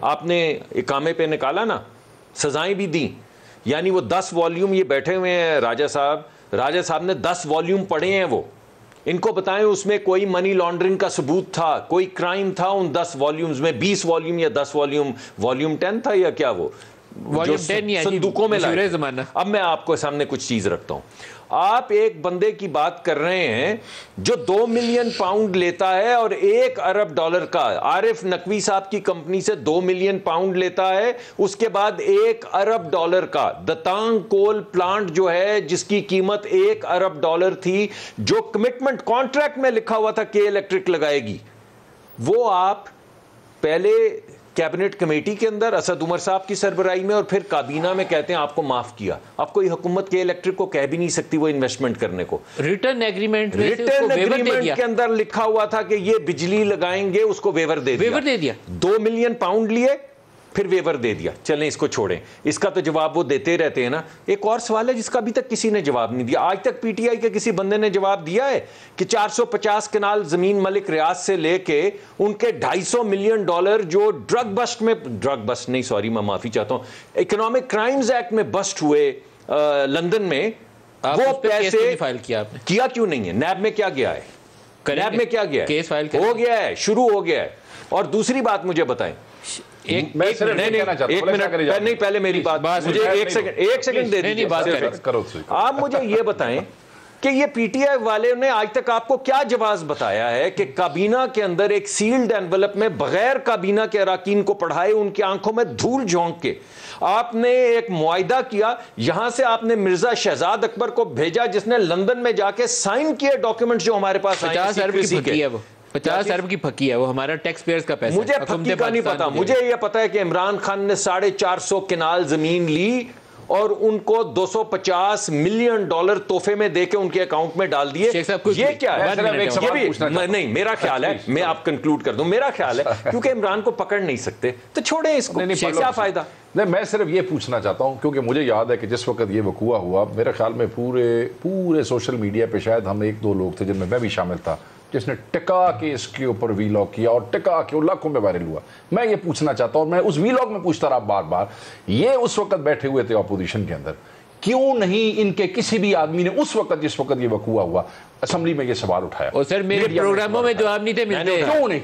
आपने इकामे पे निकाला ना, सजाएं भी दी, यानी वो 10 वॉल्यूम ये बैठे हुए हैं राजा साहब ने 10 वॉल्यूम पढ़े हैं। वो इनको बताएं उसमें कोई मनी लॉन्ड्रिंग का सबूत था, कोई क्राइम था उन 10 वॉल्यूम्स में? 20 वॉल्यूम या 10 वॉल्यूम 10 था या क्या, वो वॉल्यूम 10 संदूकों में लाए। अब मैं आपको सामने कुछ चीज रखता हूं। आप एक बंदे की बात कर रहे हैं जो 2 मिलियन पाउंड लेता है और $1 अरब का, आरिफ नकवी साहब की कंपनी से 2 मिलियन पाउंड लेता है, उसके बाद $1 अरब का दतांग कोल प्लांट जो है जिसकी कीमत $1 अरब थी, जो कमिटमेंट कॉन्ट्रैक्ट में लिखा हुआ था के इलेक्ट्रिक लगाएगी, वो आप पहले कैबिनेट कमेटी के अंदर असद उमर साहब की सरबराही में और फिर काबीना में कहते हैं आपको माफ किया। अब कोई हुकूमत के इलेक्ट्रिक को कह भी नहीं सकती वो इन्वेस्टमेंट करने को। रिटर्न एग्रीमेंट के अंदर लिखा हुआ था कि ये बिजली लगाएंगे, उसको वेवर दे दिया। 2 मिलियन पाउंड लिए, फिर वेवर दे दिया। चलें इसको छोड़ें, इसका तो जवाब वो देते रहते हैं ना। एक और सवाल है जिसका अभी तक किसी ने जवाब नहीं दिया। आज तक पीटीआई के किसी बंदे ने जवाब दिया है कि 450 कनाल जमीन मलिक रियाज से लेके उनके $250 मिलियन जो मैं माफी चाहता हूं, इकोनॉमिक क्राइम्स एक्ट में बस्ट हुए लंदन में, वो पैसे फाइल किया आपने? किया क्यों नहीं है? नैब में क्या गया है? नैब में क्या गया है? केस फाइल हो गया है, शुरू हो गया है। और दूसरी बात मुझे बताएं, एक मिनट पहले मेरी बात, मुझे एक सेकंड दे दीजिए। आप मुझे ये बताएं कि ये पीटीआई वाले ने आज तक आपको क्या जवाब बताया है कि काबीना के अंदर एक सील्ड एनवेलप में बगैर काबीना के अराकीन को पढ़ाए, उनकी आंखों में धूल झोंक के आपने एक मुआहिदा किया, यहां से आपने मिर्जा शहजाद अकबर को भेजा जिसने लंदन में जाके साइन किए डॉक्यूमेंट जो हमारे पास 50 अरब की फकी है वो, 50 अरब की फकी है वो, हमारा टैक्स पेयर्स का पैसा। मुझे फकी का नहीं पता, मुझे यह पता है कि इमरान खान ने 450 कनाल जमीन ली और उनको 250 मिलियन डॉलर तोहफे में देके उनके अकाउंट में डाल दिए। ये क्या है? नहीं, मेरा ख्याल है, मैं आप कंक्लूड कर दूं, मेरा ख्याल है क्योंकि इमरान को पकड़ नहीं सकते तो छोड़ें इसको, क्या फायदा। नहीं, मैं सिर्फ ये पूछना चाहता हूं क्योंकि मुझे याद है कि जिस वक्त ये वकूआ हुआ, मेरे ख्याल में पूरे सोशल मीडिया पे शायद हम 1-2 लोग थे जिनमें मैं भी शामिल था, जिसने टिका के इसके ऊपर वीलॉग किया और टिका के लाखों में वायरल हुआ। मैं ये पूछना चाहता हूं, मैं उस वीलॉग में पूछता रहा बार बार, ये उस वक्त बैठे हुए थे अपोजिशन के अंदर, क्यों नहीं इनके किसी भी आदमी ने उस वक्त जिस वक्त ये वकूआ हुआ असेंबली में ये सवाल उठाया? और सर मेरे प्रोग्रामों में जवाब नहीं थे मिलते, क्यों नहीं?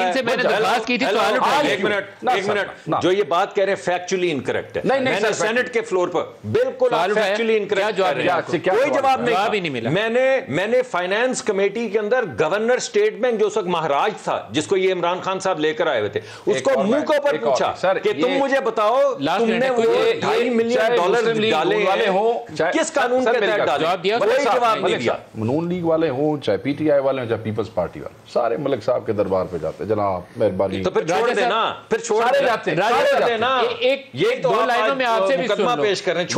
इनसे मैंने दरख्वास्त की थी, सवाल उठाया। एक मिनट, जो ये बात कह रहे हैं फैक्चुअली इनकरेक्ट है। मैंने सेनेट के फ्लोर पर बिल्कुल फैक्चुअली इनकरेक्ट, कोई जवाब नहीं मिला। मैंने फाइनेंस कमेटी के अंदर गवर्नर स्टेट बैंक जो उस वक्त महाराज था, जिसको ये इमरान खान साहब लेकर आए हुए थे, उसको मुंह के ऊपर पूछा कि तुम मुझे बताओ तुमने वो $2.5 मिलियन डाले हो किस कानून के तहत डाले? कोई जवाब नहीं दिया। नून लीग वाले हो, चाहे पीटीआई वाले हो, चाहे पीपल्स पार्टी वाले, सारे मलिक साहब के दरबार पे जाते हैं, जनाब मेहरबानी। तो फिर छोड़ देना, फिर छोड़ देना। एक ये 2 लाइनों में आपसे भी मुकदमा पेश कर रहे हैं,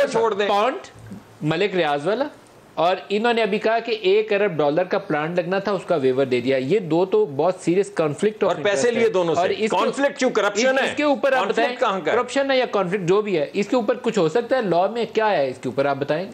छोड़ दें पाउंड मलिक रियाज वाला, और इन्होंने अभी कहा कि $1 अरब का प्लांट लगना था, उसका वेवर दे दिया। ये दो तो बहुत सीरियस कॉन्फ्लिक्ट और पैसे लिए दोनों से। कॉन्फ्लिक्ट क्यों? करप्शन है। इसके ऊपर आप बताएं, करप्शन है या कॉन्फ्लिक्ट जो भी है, इसके ऊपर कुछ हो सकता है? लॉ में क्या है इसके ऊपर आप बताएं।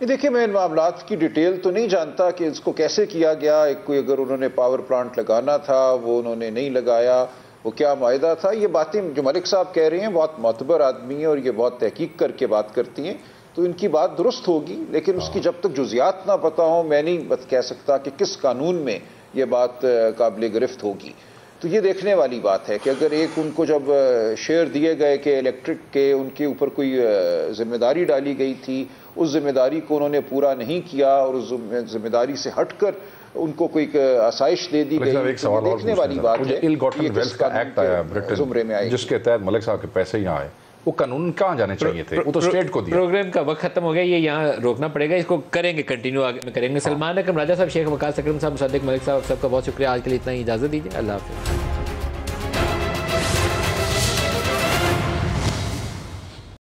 देखिए, मैं इन मामलात की डिटेल तो नहीं जानता कि इसको कैसे किया गया। एक कोई अगर उन्होंने पावर प्लांट लगाना था, वो उन्होंने नहीं लगाया, वो क्या मायदा था। ये बातें जो मलिक साहब कह रहे हैं, बहुत मोतबर आदमी है और ये बहुत तहकीक करके बात करती हैं, तो इनकी बात दुरुस्त होगी, लेकिन उसकी जब तक जुजियात ना पता हो, मैं नहीं कह सकता कि किस कानून में ये बात काबिल गिरफ्त होगी। तो ये देखने वाली बात है कि अगर एक उनको जब शेयर दिए गए कि इलेक्ट्रिक के, उनके ऊपर कोई जिम्मेदारी डाली गई थी, उस जिम्मेदारी को उन्होंने पूरा नहीं किया और उस जिम्मेदारी से हटकर उनको कोई आसाइश दे दी गई, तो देखने वाली बात है। इल गॉटन वेल्थ का एक्ट आया ब्रिटेन में, जिसके तहत मलिक साहब के पैसे यहाँ आए, वो कानून कहाँ जाने चाहिए थे? वो तो स्टेट को दिया। प्रोग्राम का वक्त खत्म हो गया, ये यहाँ रोकना पड़ेगा, इसको करेंगे कंटिन्यू आगे में करेंगे। सलमान अकरम राजा साहब, शेख वकास अकरम साहब, मुसद्दिक मलिक साहब, सबका बहुत शुक्रिया। आज के लिए इतना ही, इजाजत दीजिए, अल्लाह हाफिज़।